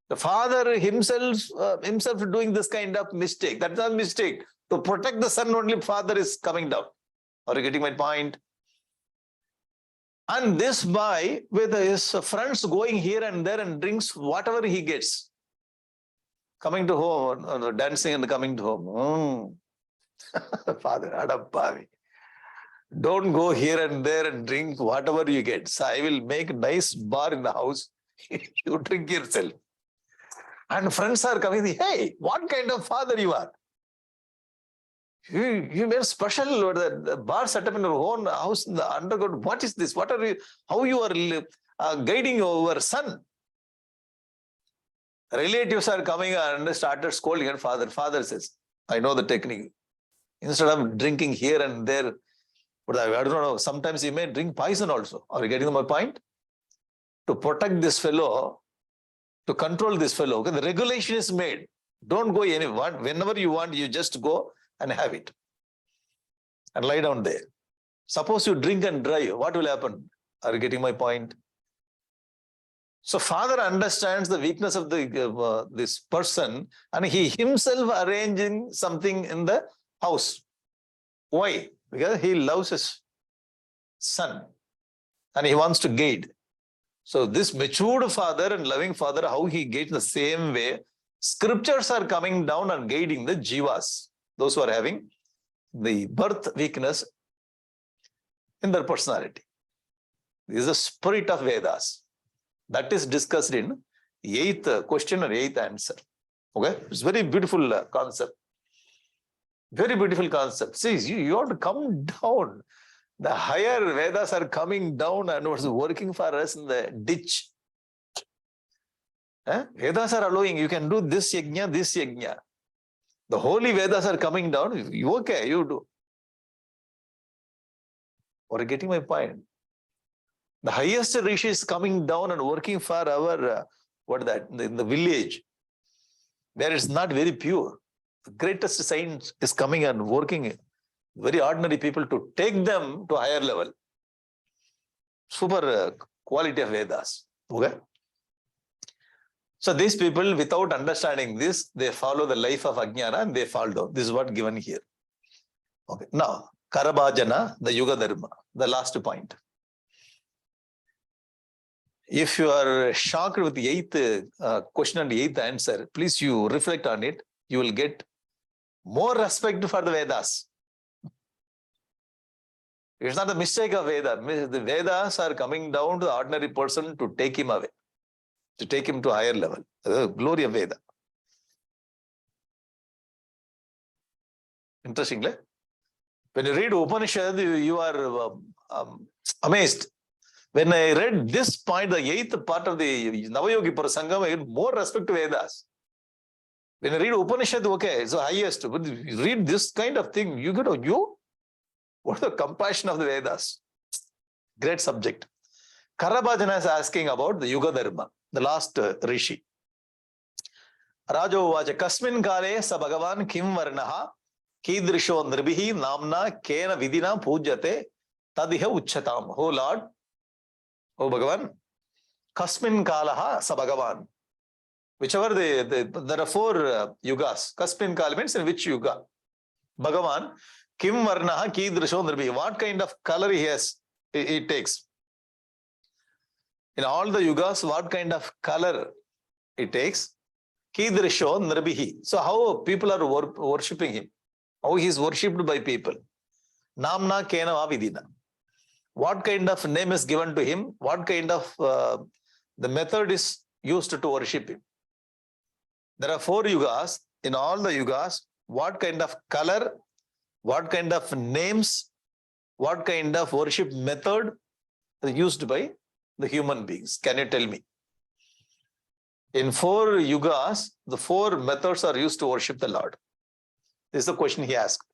Speaker 1: The father himself doing this kind of mistake. That's not a mistake. To protect the son, only father is coming down. Are you getting my point? And this boy, with his friends going here and there and drinks whatever he gets. Coming to home, dancing and coming to home. Father, Adappavi. Don't go here and there and drink whatever you get. So I will make a nice bar in the house. You drink yourself. And friends are coming, hey, what kind of father you are? You made special the bar set up in your own house in the underground. What is this? What are you? How you are guiding your son? Relatives are coming and started scolding and father says, I know the technique. Instead of drinking here and there, but I don't know, sometimes you may drink poison also. Are you getting my point? To protect this fellow, to control this fellow, okay, the regulation is made. Don't go anywhere. Whenever you want, you just go and have it. And lie down there. Suppose you drink and drive, what will happen? Are you getting my point? So father understands the weakness of this person and he himself arranging something in the house. Why? Because he loves his son and he wants to guide. So this matured father and loving father, how he guides the same way, Scriptures are coming down and guiding the jivas, those who are having the birth weakness in their personality. This is the spirit of Vedas. That is discussed in 8th question or 8th answer. Okay, it's very beautiful concept. Very beautiful concept. See, you have to come down. The higher Vedas are coming down and was working for us in the ditch. Vedas are allowing, you can do this yajna, this yajna. The holy Vedas are coming down. You okay, you do. Or getting my point? The highest rishi is coming down and working for our, in the village, where it's not very pure. The greatest saint is coming and working very ordinary people to take them to higher level. Super quality of Vedas. Okay? So these people, without understanding this, they follow the life of Ajnana and they fall down. This is what given here. Okay. Now, Karabhajana, the Yuga Dharma, the last point. If you are shocked with the 8th question and the 8th answer, please you reflect on it. You will get more respect for the Vedas. It's not a mistake of Veda. The Vedas are coming down to the ordinary person to take him away, to take him to a higher level. The glory of Veda. Interestingly, when you read Upanishad, you are amazed. When I read this point, the 8th part of the Nava Yogi Prasangam, I get more respect to Vedas. When I read Upanishad, okay, it's the highest. But you read this kind of thing, you get, what is the compassion of the Vedas? Great subject. Karabhajana is asking about the Yuga Dharma, the last rishi. Raja Uvacha, Kasmin Kale sa Bhagavan Kim Varnaha Kidrisho Nirbihi Namna Kena Vidina Pujate Tadiha Uchatam. Oh Lord, oh Bhagavan, Kasmin Kalaha sa Bhagavan. Whichever there are 4 yugas. Kasmin Kala means in which yuga? Bhagavan, Kim Varnaha Kidrisho Nirbihi. What kind of color he has, he takes? In all the yugas, what kind of color it takes? Kidrisho Nirbihi. So how people are worshipping him? How he is worshipped by people? Namna Kena Vidina. What kind of name is given to him? What kind of the method is used to worship him? There are 4 yugas. In all the yugas, what kind of color, what kind of names, what kind of worship method is used by the human beings? Can you tell me? In 4 yugas, the 4 methods are used to worship the Lord. This is the question he asked.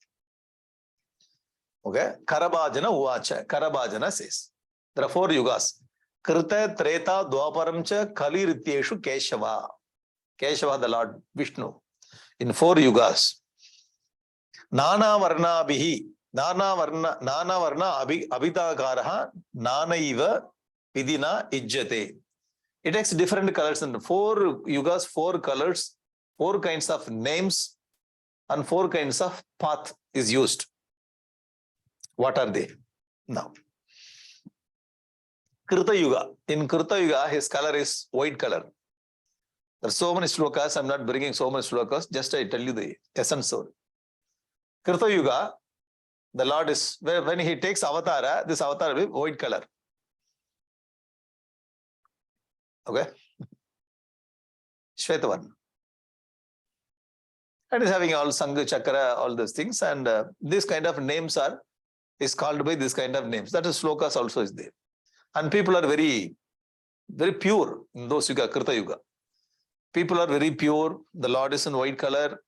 Speaker 1: Okay. Karabhajana Uvacha. Karabhajana says, there are 4 yugas. Krita, Treta, Dwaparamcha, Kali Rityeshu, Keshava. Keshava, the Lord Vishnu. In 4 yugas. Nana Varna Bihi. Nana Varna Abhitakaraha. Nana Iva Vidina Ijjate. It takes different colors in 4 yugas, 4 colors, 4 kinds of names, and 4 kinds of path is used. What are they? Now, Krita Yuga. In Krita Yuga, his color is white color. There are so many slokas. I'm not bringing so many slokas. Just I tell you the essence of it. Krita Yuga, the Lord is, when he takes avatara, this avatar will be white color. Okay? Shvetavan. And is having all Sangha, Chakra, all those things. And this kind of names is called by this kind of names. That is slokas also is there. And people are very, very pure in those yuga, Krita Yuga. People are very pure. The Lord is in white color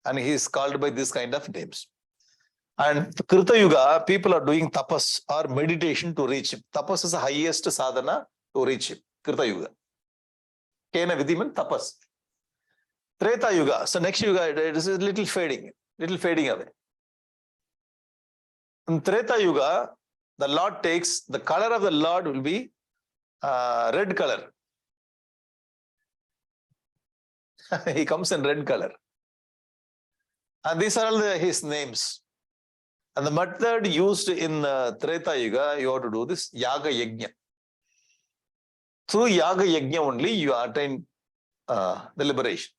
Speaker 1: and he is called by this kind of names. And Krita Yuga, people are doing tapas or meditation to reach him. Tapas is the highest sadhana to reach him. Krita Yuga. Kena Vidhi means tapas. Treta Yuga. So next Yuga, it is a little fading away. In Treta Yuga, the Lord takes, the color of the Lord will be red color. He comes in red color. And these are all his names. And the method used in Treta Yuga, you have to do this Yaga Yajna. Through Yaga Yajna only, you attain the liberation.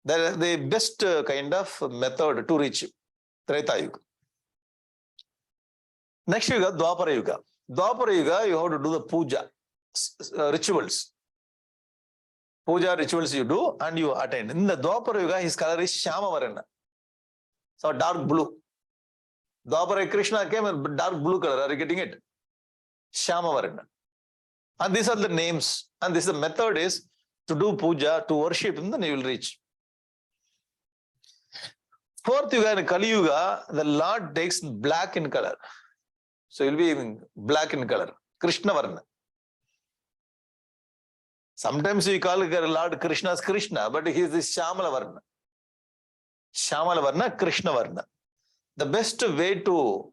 Speaker 1: They're the best kind of method to reach Treta Yuga. Next Yuga, Dwapara Yuga. Dwapara Yuga, you have to do the puja, rituals. Puja rituals you do and you attend. In the Dwapara Yuga, his color is Shyama Varana. So dark blue. Dwapara Krishna came in dark blue color. Are you getting it? Shyama Varana. And these are the names. And this is the method is to do puja, to worship him, then you will reach. Fourth Yuga in Kali Yuga, the Lord takes black in color. So he will be in black in color. Krishna Varna. Sometimes we call Lord Krishna as Krishna, but he is the Shyamala Varna. Shyamala Varna, Krishna Varna. The best way to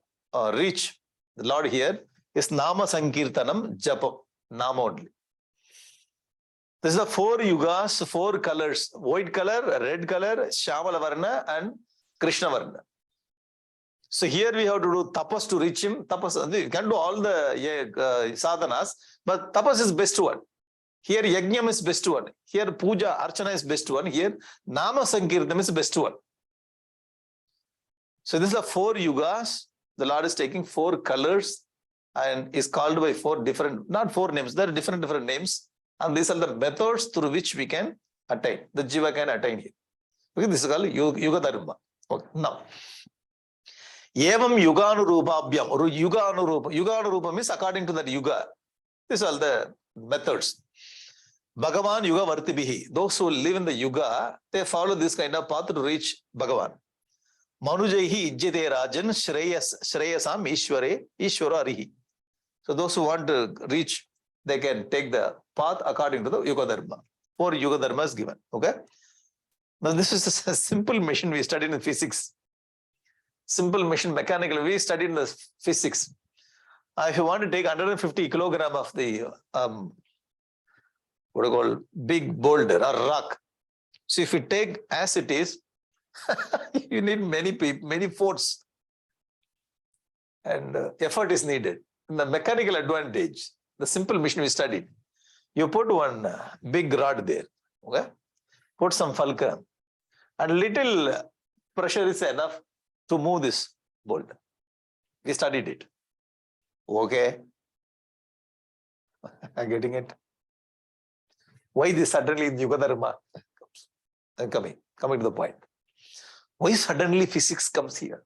Speaker 1: reach the Lord here is Nama Sankirtanam Japam. Nama only. This is the 4 yugas, 4 colors. White color, red color, Shyamala Varna and Krishna Varna. So here we have to do tapas to reach him. Tapas, you can do all the sadhanas, but tapas is best one. Here yajnam is best one. Here puja, archana is best one. Here nama sankirtanam is best one. So these are 4 yugas. The Lord is taking 4 colors and is called by 4 different, not 4 names, there are different names. And these are the methods through which we can attain. The jiva can attain here. Okay, this is called yuga dharma. Okay, now. Evam yuganurupabhyam. Yuganurupam is according to that yuga. These are the methods. Bhagavan yuga vartibihi. Those who live in the yuga, they follow this kind of path to reach Bhagavan. Manujaihi ijjate rajan shreyasam ishwara arihi. So those who want to reach, they can take the path according to the yuga dharma. 4 yuga dharma is given. Okay. Now this is a simple machine we studied in physics. Simple machine, mechanical, we studied in the physics. If you want to take 150 kilogram of the what do you call big boulder or rock. So if you take as it is, you need many force and effort is needed. And the mechanical advantage, the simple machine we studied, you put one big rod there, okay? Put some fulcrum and little pressure is enough to move this boulder. We studied it. Okay. I'm getting it. Why this suddenly in Yuga Dharma comes? I'm coming to the point. Why suddenly physics comes here?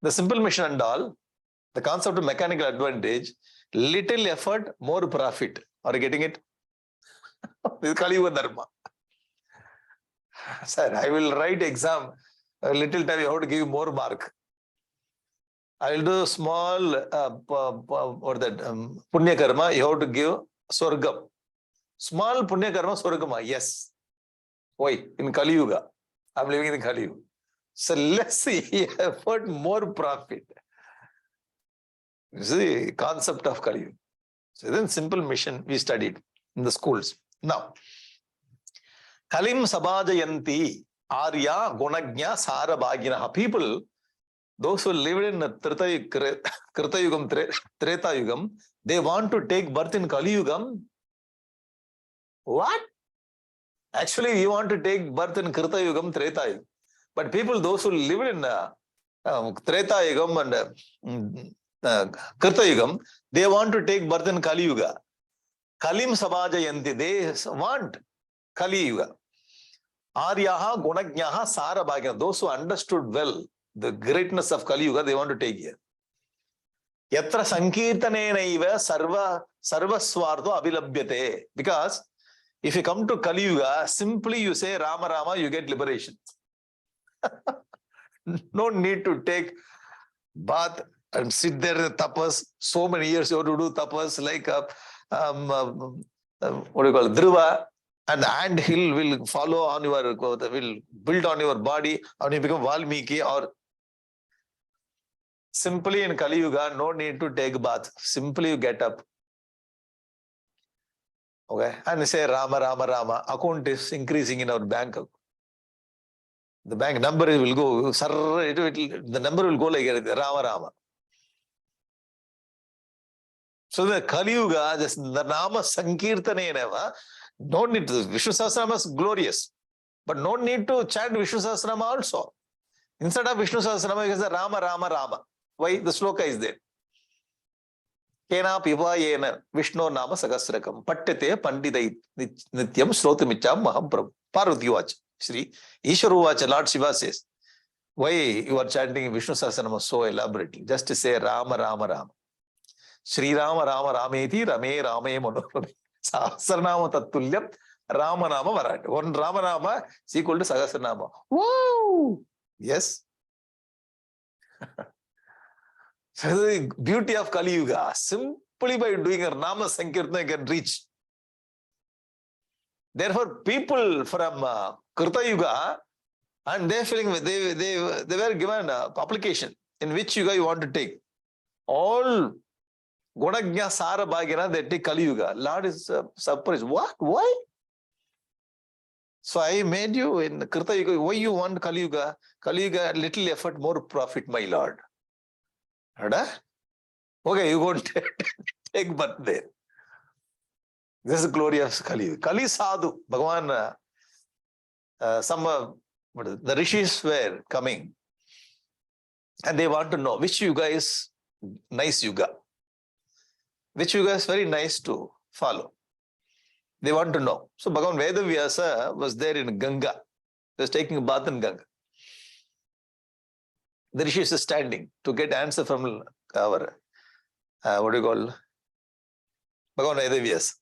Speaker 1: The simple machine and all, the concept of mechanical advantage, little effort, more profit. Are you getting it? This is Kali Yuga Dharma. Sir, I will write exam. A little time you have to give more mark. I will do small punya karma. You have to give swargam. Small punya karma swargama. Yes. Why? In Kali Yuga. I'm living in Kali Yuga. So less effort, more profit. This is the concept of Kali Yuga. So then simple mission we studied in the schools. Now, Kalim Sabhajayanti Arya Gunagnya Sara Bhaginaha. People, those who lived in Krita Yugam, Treta Yugam, they want to take birth in Kali Yugam. What? Actually, we want to take birth in Krita Yugam, Treta Yugam. But people, those who lived in Treta Yugam and Krita Yugam, they want to take birth in Kali Yuga. Kalim Sabhajayanti, they want Kali Yuga. Aryaha Gunagnaha Sara Bhagina. Those who understood well the greatness of Kali Yuga, they want to take here. Yatra Sankirtanenaiva Sarvaswartho Abhilabhyate. Because if you come to Kali Yuga, simply you say Rama Rama, you get liberation. No need to take bath and sit there in tapas. So many years you have to do tapas like what do you call it? Dhruva. And the ant hill will follow on your, will build on your body, and you become Valmiki. Or simply in Kali Yuga, no need to take bath. Simply you get up. Okay. And say Rama, Rama, Rama. Account is increasing in our bank. The bank number will go, the number will go like Rama, Rama. So the Kali Yuga, the Nama Sankirtanenava, No need to. Vishnu Sahasranama is glorious. But no need to chant Vishnu Sahasranama also. Instead of Vishnu Sahasranama, you can say Rama, Rama, Rama. Why? The sloka is there. Kena piva yena Vishnu nama sagasrakam pattate pandidai nityam srotamicham maham prabhu. Parvati Vacha. Shri Ishwaru Vacha, Lord Shiva says, why you are chanting Vishnu Sahasranama so elaborately? Just to say Rama, Rama, Rama. Shri Rama, Rama, Rameti, Rame, Rame, Monorame. Sahasranama Tatulyam, Rama Nama Varat. One Rama Nama is equal to Sahasranama. Wow! Yes. So the beauty of Kali Yuga, simply by doing a Nama Sankirtana, you can reach. Therefore, people from Krita Yuga, and they feeling they were given a application in which Yuga you want to take. All Gunagnya Sara Bhagina, they take Kali Yuga. Lord is surprised. What? Why? So I made you in Krita Yuga. Why you want Kali Yuga? Kali Yuga, little effort, more profit, my Lord. Okay, you go and take birth there. This is the glory of Kali Yuga. Kali Sadhu, Bhagavan, the rishis were coming and they want to know which Yuga is nice Yuga. Which Yuga is very nice to follow. They want to know. So Bhagavan Vedavyasa was there in Ganga. He was taking a bath in Ganga. The rishis is standing to get answer from our, what do you call, Bhagavan Vedavyasa.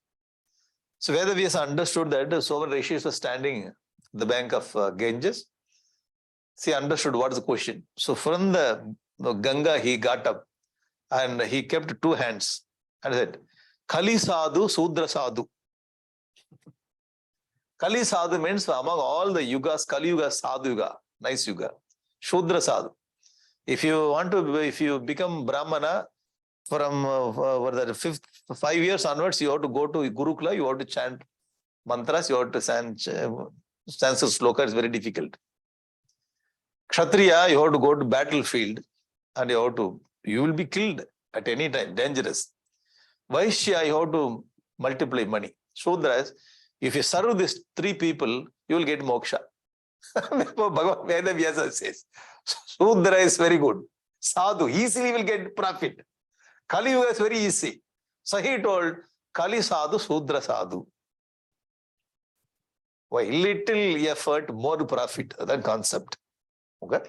Speaker 1: So Vedavyasa understood that so many rishis were standing at the bank of Ganges. He understood what is the question. So from the Ganga, he got up and he kept two hands and said, Kali Sadhu, Sudra Sadhu. Kali Sadhu means among all the yugas, Kali Yuga, Sadhu Yuga, nice Yuga. Shudra Sadhu. If you become Brahmana from 5 years onwards, you have to go to Gurukula, you have to chant mantras, you have to chant Sanskrit sloka, it's very difficult. Kshatriya, you have to go to battlefield and you will be killed at any time, dangerous. Vaishya, you have to multiply money. Shudras, if you serve these three people, you will get moksha. Bhagavan Vedavyasa says, Shudra is very good. Sadhu, easily will get profit. Kali Yuga is very easy. So he told, Kali Sadhu, Shudra Sadhu. Why? Little effort, more profit. That concept. Okay?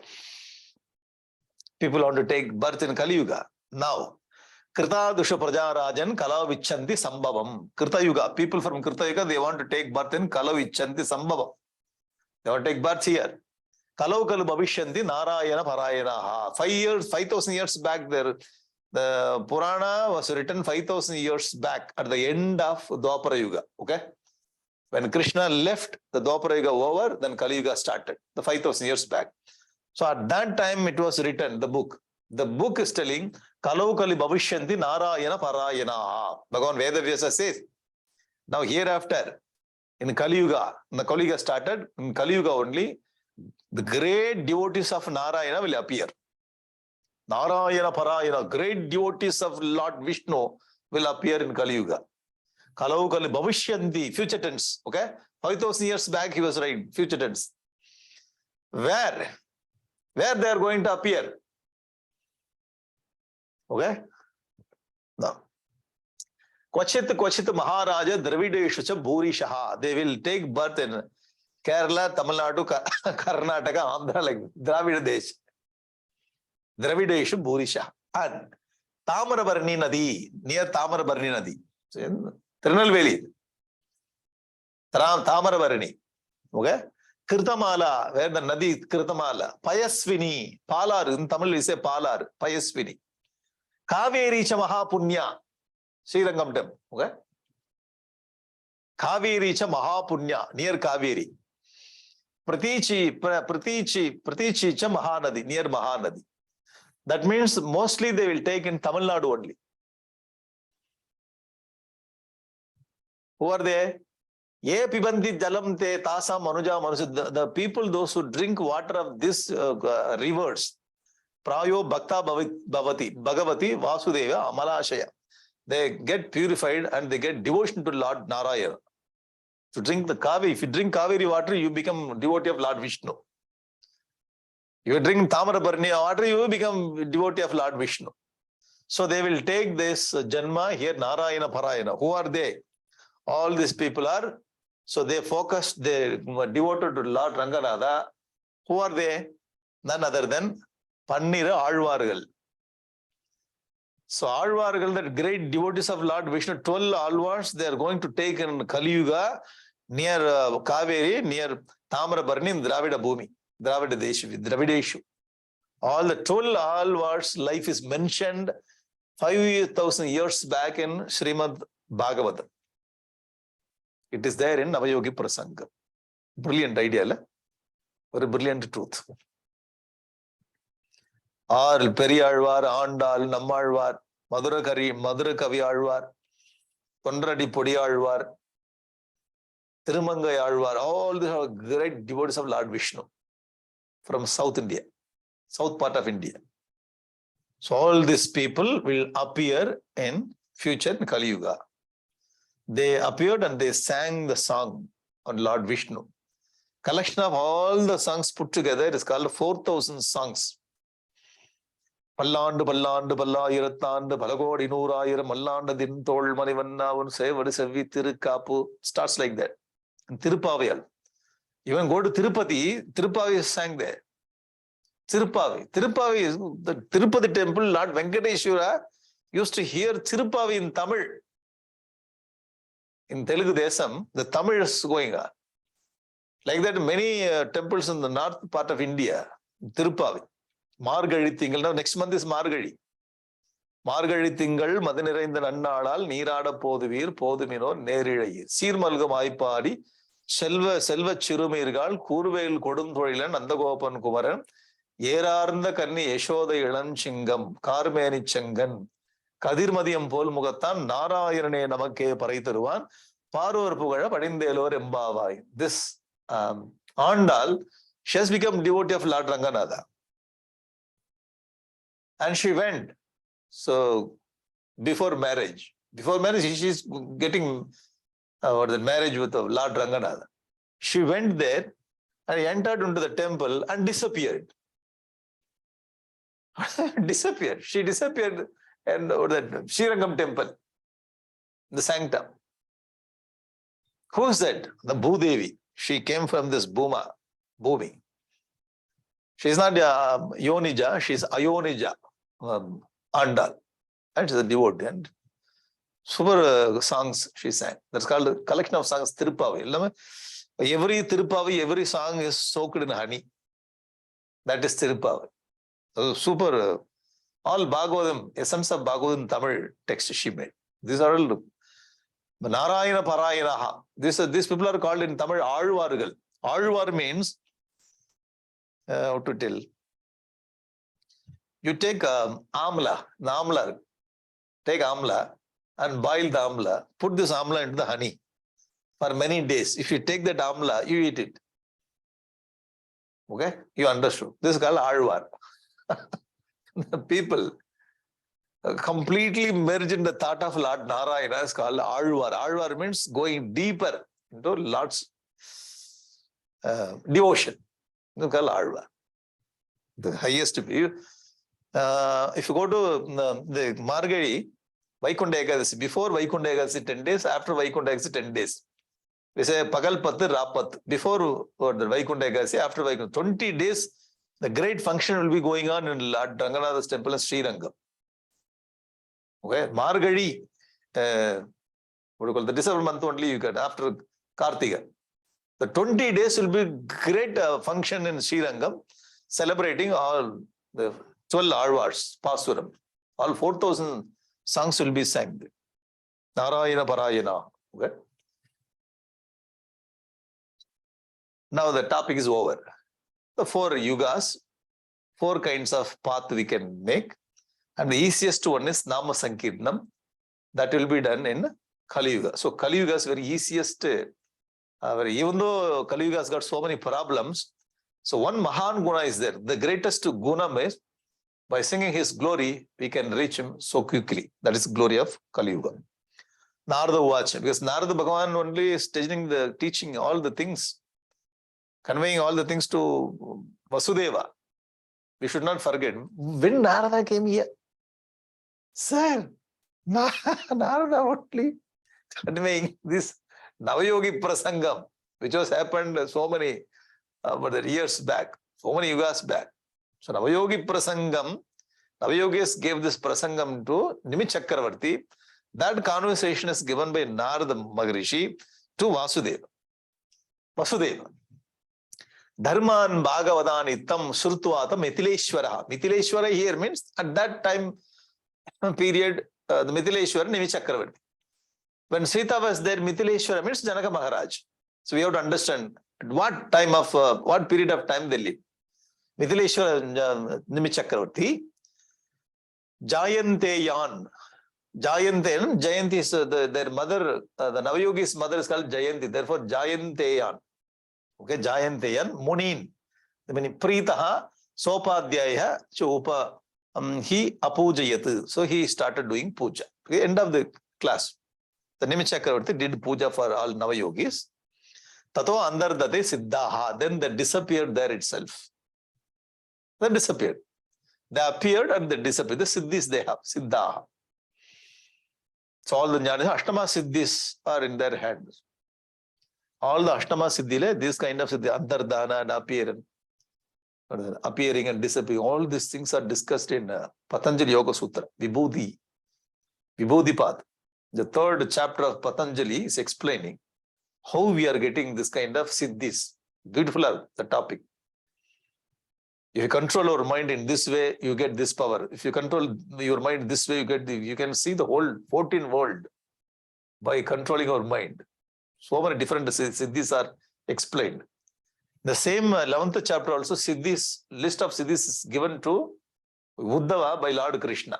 Speaker 1: People want to take birth in Kali Yuga. Now, Krita Dusha Praja Rajan Kala Vichanti Sambhavam. Krita Yuga. People from Krita Yuga, they want to take birth in Kala Vichanti Sambhavam. They want to take birth here. Kalau Kalu Bhavishanti Narayana Parayana. 5,000 years back there, the Purana was written 5,000 years back at the end of Dwapara Yuga. Okay? When Krishna left the Dwapara Yuga over, then Kali Yuga started, the 5,000 years back. So at that time it was written, the book. The book is telling, Kalau Kali Bhavishyanti Narayana Parayana. Bhagavan Vedavyasa says, now hereafter, in Kali Yuga, the Kali Yuga started, in Kali Yuga only, the great devotees of Narayana will appear. Narayana Parayana, great devotees of Lord Vishnu will appear in Kali Yuga. Kalau Kali Bhavishyanti, future tense, okay? 5,000 years back he was writing, future tense. Where they are going to appear? Okay? Now, Kvachit Maharaja Dravideshu cha Bhurishaha. They will take birth in Kerala, Tamil Nadu, Karnataka, Andhra, like Dravida Desh. Dravideshu Bhurishaha. And Tamarabarni Nadi, near Tamarabarni Nadi. Tirunelveli. Tamarabarni. Okay? Kirtamala, where the Nadi Kirtamala. Payasvini. Palar, in Tamil we say Palar. Payasvini. Kaveri cha Mahapunya. Srirangam temple. Okay? Kaveri cha Mahapunya. Near Kaveri. Pratichi cha Mahanadi. Near Mahanadi. That means mostly they will take in Tamil Nadu only. Who are they? Ye pibanti jalam te tasa manuja manuja. The people, those who drink water of these rivers, prayo bhakta bhavati, Bhagavati Vasudeva Amalashaya. They get purified and they get devotion to Lord Narayana. To drink the Kaveri, if you drink Kaveri water, you become devotee of Lord Vishnu. If you drink Tamarabarni water, you become devotee of Lord Vishnu. So they will take this Janma here, Narayana Parayana. Who are they? All these people are, so they focus, they devoted to Lord Ranganatha. Who are they? None other than Pannira Alvargal. So Alvargal, that great devotees of Lord Vishnu, 12 Alvars, they are going to take in Kali Yuga near Kaveri, near Tamarabarni in Dravida Bhumi, Dravida Deshu, Dravideshu. All the 12 Alvars' life is mentioned 5,000 years back in Srimad Bhagavatam. It is there in Nava Yogi Prasangam. Brilliant idea, la? Very brilliant truth. Or Periyalvar, Andal, Nammalvar, Madura Kavi Alvar, Kondradi Podi Alvar, Tirumangai Alvar, all these are great devotees of Lord Vishnu from South India, south part of India. So all these people will appear in future in Kali Yuga. They appeared and they sang the song on Lord Vishnu. Collection of all the songs put together is called 4,000 songs. Pallandu, Pallandu, Pallayiratandu, Palagodi Nurayira, Mallanda Din Tol Manivanna, Sevadu Sevi Tirukapu, starts like that. And Tirupaviyal. Even go to Tirupati, Tirupavi sang there. Tirupavi is the Tirupati temple, Lord Venkateshwara used to hear Tirupavi in Tamil. In Telugu Desam, the Tamil is going on. Like that, many temples in the north part of India, Tirupavi. Margazhi Tingal. Now, next month is Margazhi. Margazhi Tingal, Madaniraindan Annadal, Neerada Poduvir, Podumino, Nerilai. Sirmalgam Aipadi, Selva Chirumirgal, Kurvel Kodunthorilan, Nandagopan Kumaran, Yerarnda Kanni Yeshoda Ilan Chingam, Karmani Changan, Kadir Madiyam Pol Mugatan, Narayane Namake Paritaruan, Parur Pugara, Padindelo Embavai. This Andal, she has become devotee of Lord Ranganatha. And she went. So, before marriage, she is getting the marriage with Lord Ranganatha. She went there and entered into the temple and disappeared. She disappeared in the Srirangam temple, the sanctum. Who is that? The Bhudevi. She came from this Bhumi. She is not Yonija, she is Ayonija, Andal. And she is a devotee. And super songs she sang. That's called a collection of songs, Tirupavi. Every Tirupavi, every song is soaked in honey. That is Tirupavi. So super, all Bhagavatam, essence of Bhagavatam Tamil text she made. These are all Narayana Parayana. These people are called in Tamil Alvargal. Alvar means, how to tell? You take amla, take amla and boil the amla, put this amla into the honey for many days. If you take that amla, you eat it. Okay? You understood. This is called Alvar. The people completely merge in the thought of Lord Narayana is called Alvar. Alvar means going deeper into Lord's devotion. This is called Alvar. The highest view. If you go to the Margazhi, Vaikunta Ekadasi, before Vaikunta Ekadasi 10 days, after Vaikunta Ekadasi 10 days. We say Pagal Path, Rapat. Before the Vaikunta Ekadasi, after Vaikunta, 20 days, the great function will be going on in Lord Ranganatha's temple in Srirangam. Okay, Margazhi, what do you call the December month only you get after Kartika. The 20 days will be great function in Srirangam, celebrating all the 12 Alvars, Pasuram. All 4,000 songs will be sang. Narayana Parayana. Okay. Now the topic is over. The 4 yugas, 4 kinds of path we can make. And the easiest one is Nama Sankirtanam. That will be done in Kali Yuga. So Kali Yuga is very easiest. Even though Kali Yuga has got so many problems, so one Mahan Guna is there. The greatest guna is, by singing his glory, we can reach him so quickly. That is glory of Kali Yuga. Narada Uvacha, because Narada Bhagavan only is teaching all the things, conveying all the things to Vasudeva. We should not forget. When Narada came here, sir, Narada only conveying this Nava Yogi Prasangam, which was happened so many years back, so many yugas back. So Nava Yogi Prasangam, Nava Yogis gave this Prasangam to Nimi Chakravarti. That conversation is given by Narada Maharishi to Vasudeva. Vasudeva. Dharman Bhagavadan Itam Shrutwata Mithileshwara. Mithileshwara here means at that time period, the Mithileshwara Nimi Chakravarti. When Sita was there, Mithileshwara means Janaka Maharaj. So we have to understand at what time of, what period of time they live. Mithileshwara Nimi Chakravarti. Jayanteyan. Jayanti is their mother, the Navayogi's mother is called Jayanti. Therefore, Jayanteyan. Okay, Jayanteyan. Munin. I mean, Pritaha Sopadhyaya Chopa. He apujayat. So he started doing puja. Okay, end of the class. The Nimi Chakravarti did puja for all Navayogis. Tato andardate siddhaha. Then they disappeared there itself. They disappeared. They appeared and they disappeared. The siddhis they have. Siddhaha. So all the jnanas, Ashtama siddhis are in their hands. All the Ashtama siddhile, this kind of siddhi, andardana and appearing and disappearing, all these things are discussed in Patanjali Yoga Sutra, Vibhuti Path. The third chapter of Patanjali is explaining how we are getting this kind of siddhis. Beautiful the topic. If you control your mind in this way, you get this power. If you control your mind this way, you can see the whole 14 world by controlling your mind. So many different siddhis are explained. The same 11th chapter also, siddhis, list of siddhis is given to Uddhava by Lord Krishna.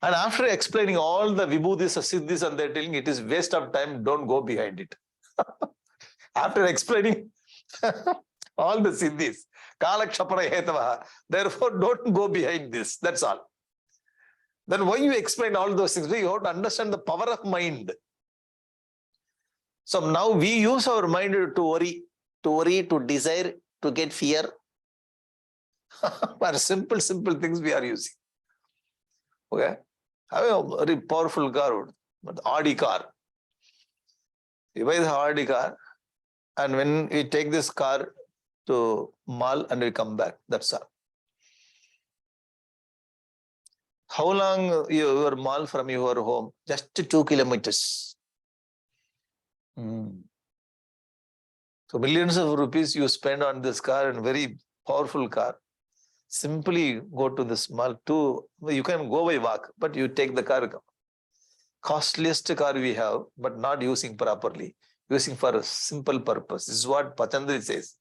Speaker 1: And after explaining all the vibhutis of siddhis, and they're telling it is waste of time, don't go behind it. After explaining all the siddhis, Kalakshapara hetavaha, therefore don't go behind this. That's all. Then why you explain all those things? You have to understand the power of mind. So now we use our mind to worry, to desire, to get fear. For simple things we are using. Okay? Have a very powerful car, but Audi car. You buy the Audi car, and when we take this car to mall and we come back, that's all. How long your mall from your home? Just 2 kilometers. So millions of rupees you spend on this car, and very powerful car. Simply go to this mall too. You can go by walk, but you take the car. Costliest car we have, but not using properly. Using for a simple purpose. This is what Patanjali says.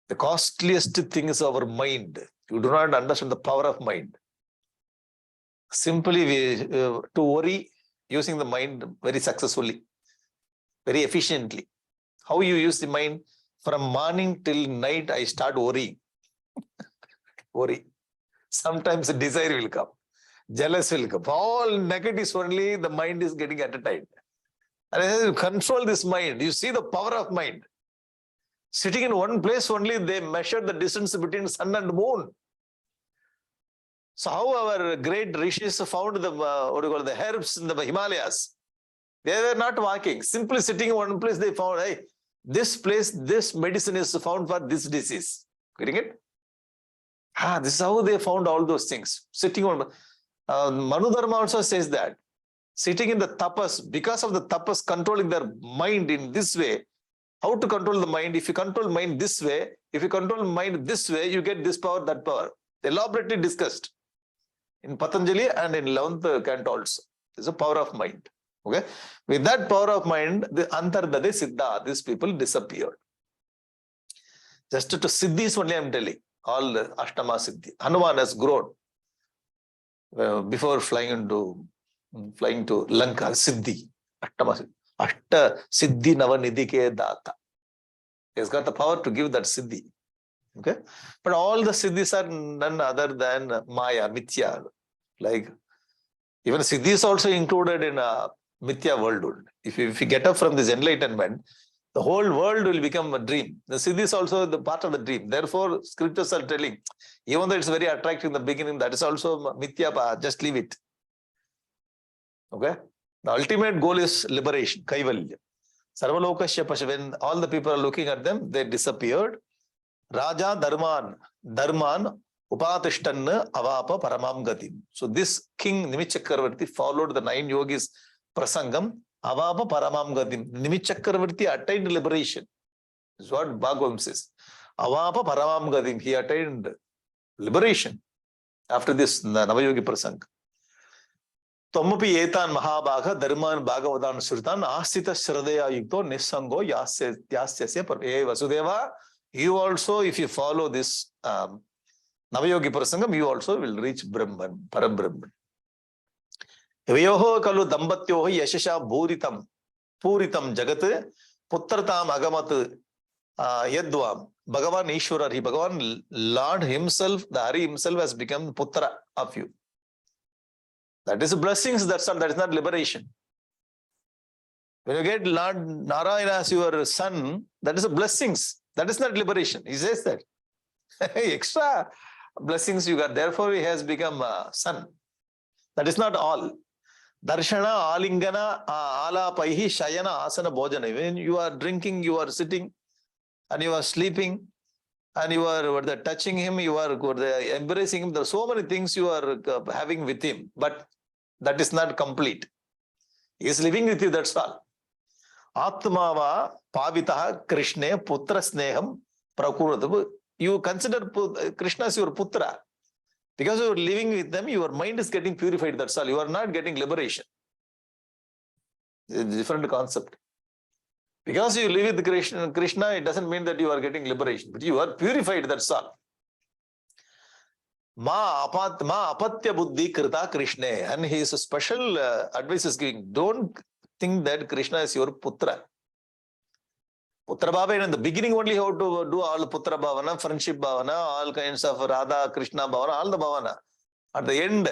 Speaker 1: The costliest thing is our mind. You do not understand the power of mind. Simply to worry using the mind very successfully, very efficiently. How you use the mind? From morning till night, I start worrying. Worry. Sometimes desire will come. Jealous will come. All negatives only the mind is getting entertained. And as you control this mind, you see the power of mind. Sitting in one place only, they measure the distance between sun and moon. So how our great rishis found the the herbs in the Himalayas? They were not walking. Simply sitting in one place, they found, hey, this place, this medicine is found for this disease. Getting it? This is how they found all those things. Sitting on Manu Dharma also says that. Sitting in the tapas, because of the tapas controlling their mind in this way. How to control the mind? If you control mind this way, if you control mind this way, you get this power, that power. Elaborately discussed in Patanjali and in 11th canto also. There's a power of mind. Okay. With that power of mind, the Antardade Siddha, these people disappeared. Just to Siddhis only I'm telling. All the Ashtama Siddhi. Hanuman has grown before flying to Lanka. Siddhi. Ashtama Siddhi. Ashta Siddhi Navanidike Data. He has got the power to give that Siddhi. Okay. But all the Siddhis are none other than Maya, Mithya. Like even Siddhi is also included in Mithya world. If you get up from this enlightenment, the whole world will become a dream. The Siddhi is also the part of the dream. Therefore, scriptures are telling, even though it's very attractive in the beginning, that is also Mithya, just leave it. Okay? The ultimate goal is liberation, Kaivalya. Sarvalokasya Pasha, when all the people are looking at them, they disappeared. Raja Dharman Upatishtanna Avapa Paramam Gatim. So this king Nimi Chakravarti followed the 9 yogis Prasangam, Avapa Paramam Gatim. Nimi Chakravarti attained liberation. This is what Bhagavatam says. Avapa Paramam Gatim. He attained liberation after this Nava Yogi Prasanga. Tomapi Etan Mahabhaga Dharman Bhagavadan Surtan Asita Shradeya Yukto Nisango Yasyasya Vasudeva. You also, if you follow this Navayogi Prasangam, you also will reach Brahman, Parabrahman. Evayoho kalu dambatyoho yashasha puritam jagat putratam agamat yadvam. Bhagavan Ishwara, Bhagavan Lord himself, the Hari himself has become putra of you. That is blessings, that's all, that is not liberation. When you get Lord Narayana as your son, that is a blessings. That is not liberation. He says that. Extra blessings you got. Therefore, he has become a son. That is not all. Darshana, Alingana, Alapaihi, Shayana, Asana, Bhojana. When you are drinking, you are sitting, and you are sleeping, and you are touching him, you are embracing him. There are so many things you are having with him. But that is not complete. He is living with you, that's all. Atmava Pavitaha Krishna Putra Sneham Prakurata. You consider Krishna as your Putra. Because you are living with them, your mind is getting purified, that's all. You are not getting liberation. It's a different concept. Because you live with Krishna, it doesn't mean that you are getting liberation. But you are purified, that's all. Ma apatya buddhi krita Krishna. And his special advice is giving. Don't think that Krishna is your Putra. Putra Bhavana, in the beginning only how to do all Putra Bhavana, friendship Bhavana, all kinds of Radha, Krishna Bhavana, all the Bhavana. At the end,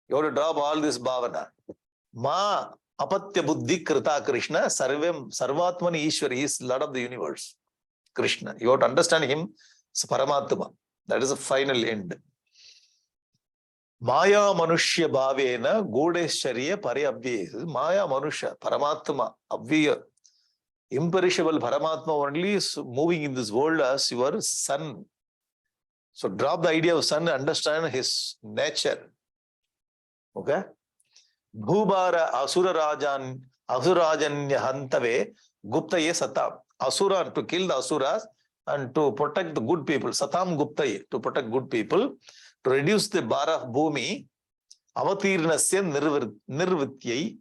Speaker 1: you have to drop all this Bhavana. Ma apatya buddhi krita Krishna, sarvatmani Ishwari, he is Lord of the universe. Krishna. You have to understand him, it's Paramatma. That is the final end. Maya Manushya Bhavena Godeshariya Pariyabhya. Maya Manusha, Paramatma, Abhya, imperishable Paramatma only is moving in this world as your son. So drop the idea of son, understand his nature. Okay? Bhubara Asura Rajan Hantave Guptaye Satam. Asura, to kill the Asuras and to protect the good people. Satam Guptaye, to protect good people. To reduce the bar of Bhumi, Avatirnasya Nirvityai,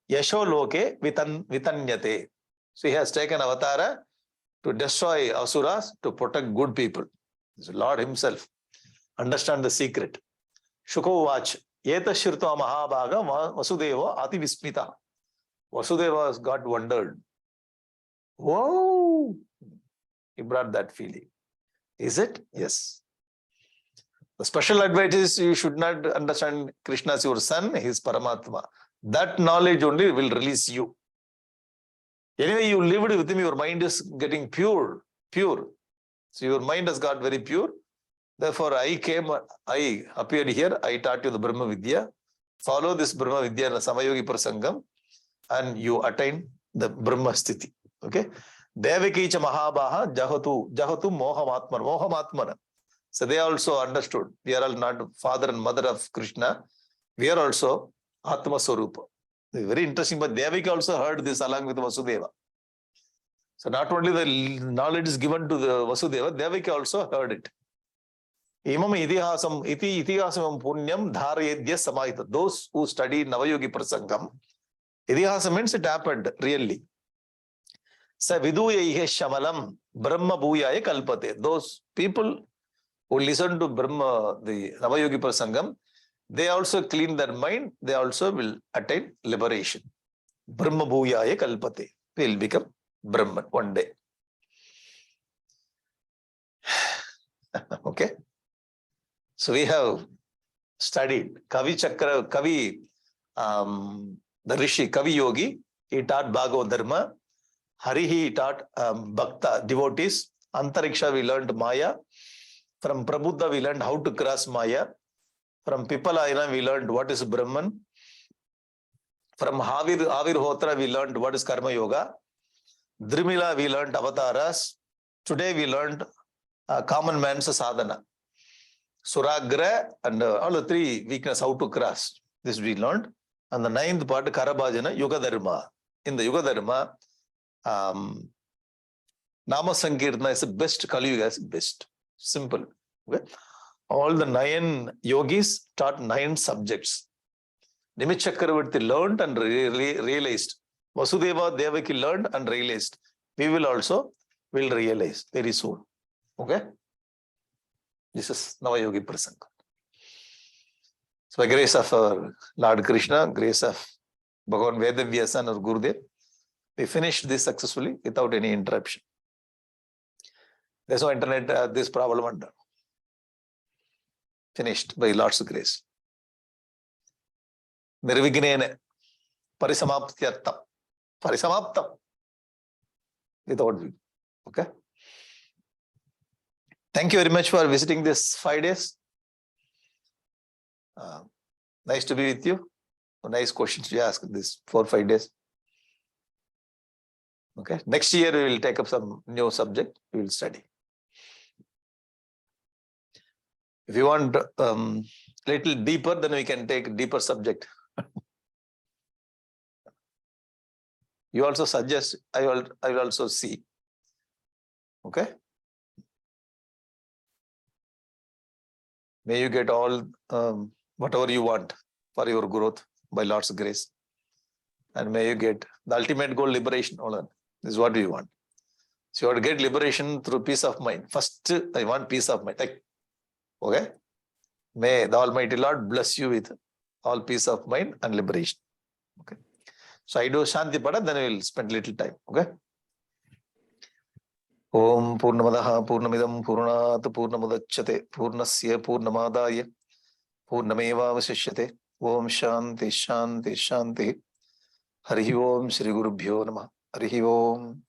Speaker 1: Yasholoke Vitanyate. So he has taken avatara to destroy Asuras, to protect good people. This is Lord himself. Understand the secret. Shuko watch. Yeta Shirto Mahabhaga Vasudeva Ati Vismita. Vasudeva has got wondered. Whoa! He brought that feeling. Is it? Yes. The special advice is you should not understand Krishna as your son, he is Paramatma. That knowledge only will release you. Anyway, you lived with him, your mind is getting pure. So your mind has got very pure. Therefore, I appeared here, I taught you the Brahma Vidya. Follow this Brahma Vidya in a Samayogi Prasangam and you attain the Brahma Sthiti. Okay? Devakicha Mahabaha Jahatu Mohamatmana. So they also understood. We are all not father and mother of Krishna. We are also Atma Swarupa. Very interesting, but Devaki also heard this along with Vasudeva. So not only the knowledge is given to the Vasudeva, Devaki also heard it. Imam Idihasam Itihasam Punyam Dharayedya Samahita. Those who study Navayogi Prasangam, Idihasam means it happened really. Sa viduyaihe shamalam brahma bhuyaya kalpate. Those people who listen to Brahma, the Navayogi Prasangam, they also clean their mind, they also will attain liberation. Brahma bhuyaya kalpate. They will become Brahman one day. Okay? So we have studied. Kavi Chakra, Kavi, the Rishi, Kavi Yogi, he taught Bhagavad Dharma. Hari, he taught Bhakta, devotees. Antariksha, we learned Maya. From Prabuddha, we learned how to cross Maya. From Pipalayana, we learned what is Brahman. From Avirhotra, we learned what is Karma Yoga. Drimila, we learned avatars. Today, we learned common man's sadhana. Suragra and all the three weakness, how to cross. This we learned. And the ninth part, Karabhajana, Yuga Dharma. In the Yuga Dharma, Nama Sankirtana is the best, Kali Yuga is best. Simple. Okay? All the 9 yogis taught 9 subjects. Nimi Chakravarti learned and realized. Vasudeva Devaki learned and realized. We will also realize very soon. Okay? This is Nava Yogi Prasangam. So by grace of our Lord Krishna, grace of Bhagavan Vedavyasa and our Gurudev, we finished this successfully without any interruption. There's no internet, this problem under. Finished by Lord's grace. Nirvignene Parisamaptyartam. Parisamaptam. Without view. Okay. Thank you very much for visiting this 5 days. Nice to be with you. Nice questions you ask this 4-5 days. Okay. Next year we will take up some new subject. We will study. If you want little deeper, then we can take deeper subject. You also suggest, I will also see. Okay. May you get all whatever you want for your growth by Lord's grace. And may you get the ultimate goal, liberation. All that. This is what we want. So you have to get liberation through peace of mind. First, I want peace of mind. Okay. May the Almighty Lord bless you with all peace of mind and liberation. Okay. So I do Shanti Pada, then we will spend little time. Okay. Om Purnamadaha Purnamidam Purnat Purnamudachyate Purnasya Purnamadaya Purnameva Vasishyate Om Shanti Shanti Shanti Hari Om Shri Gurubhyo Namah Hari Om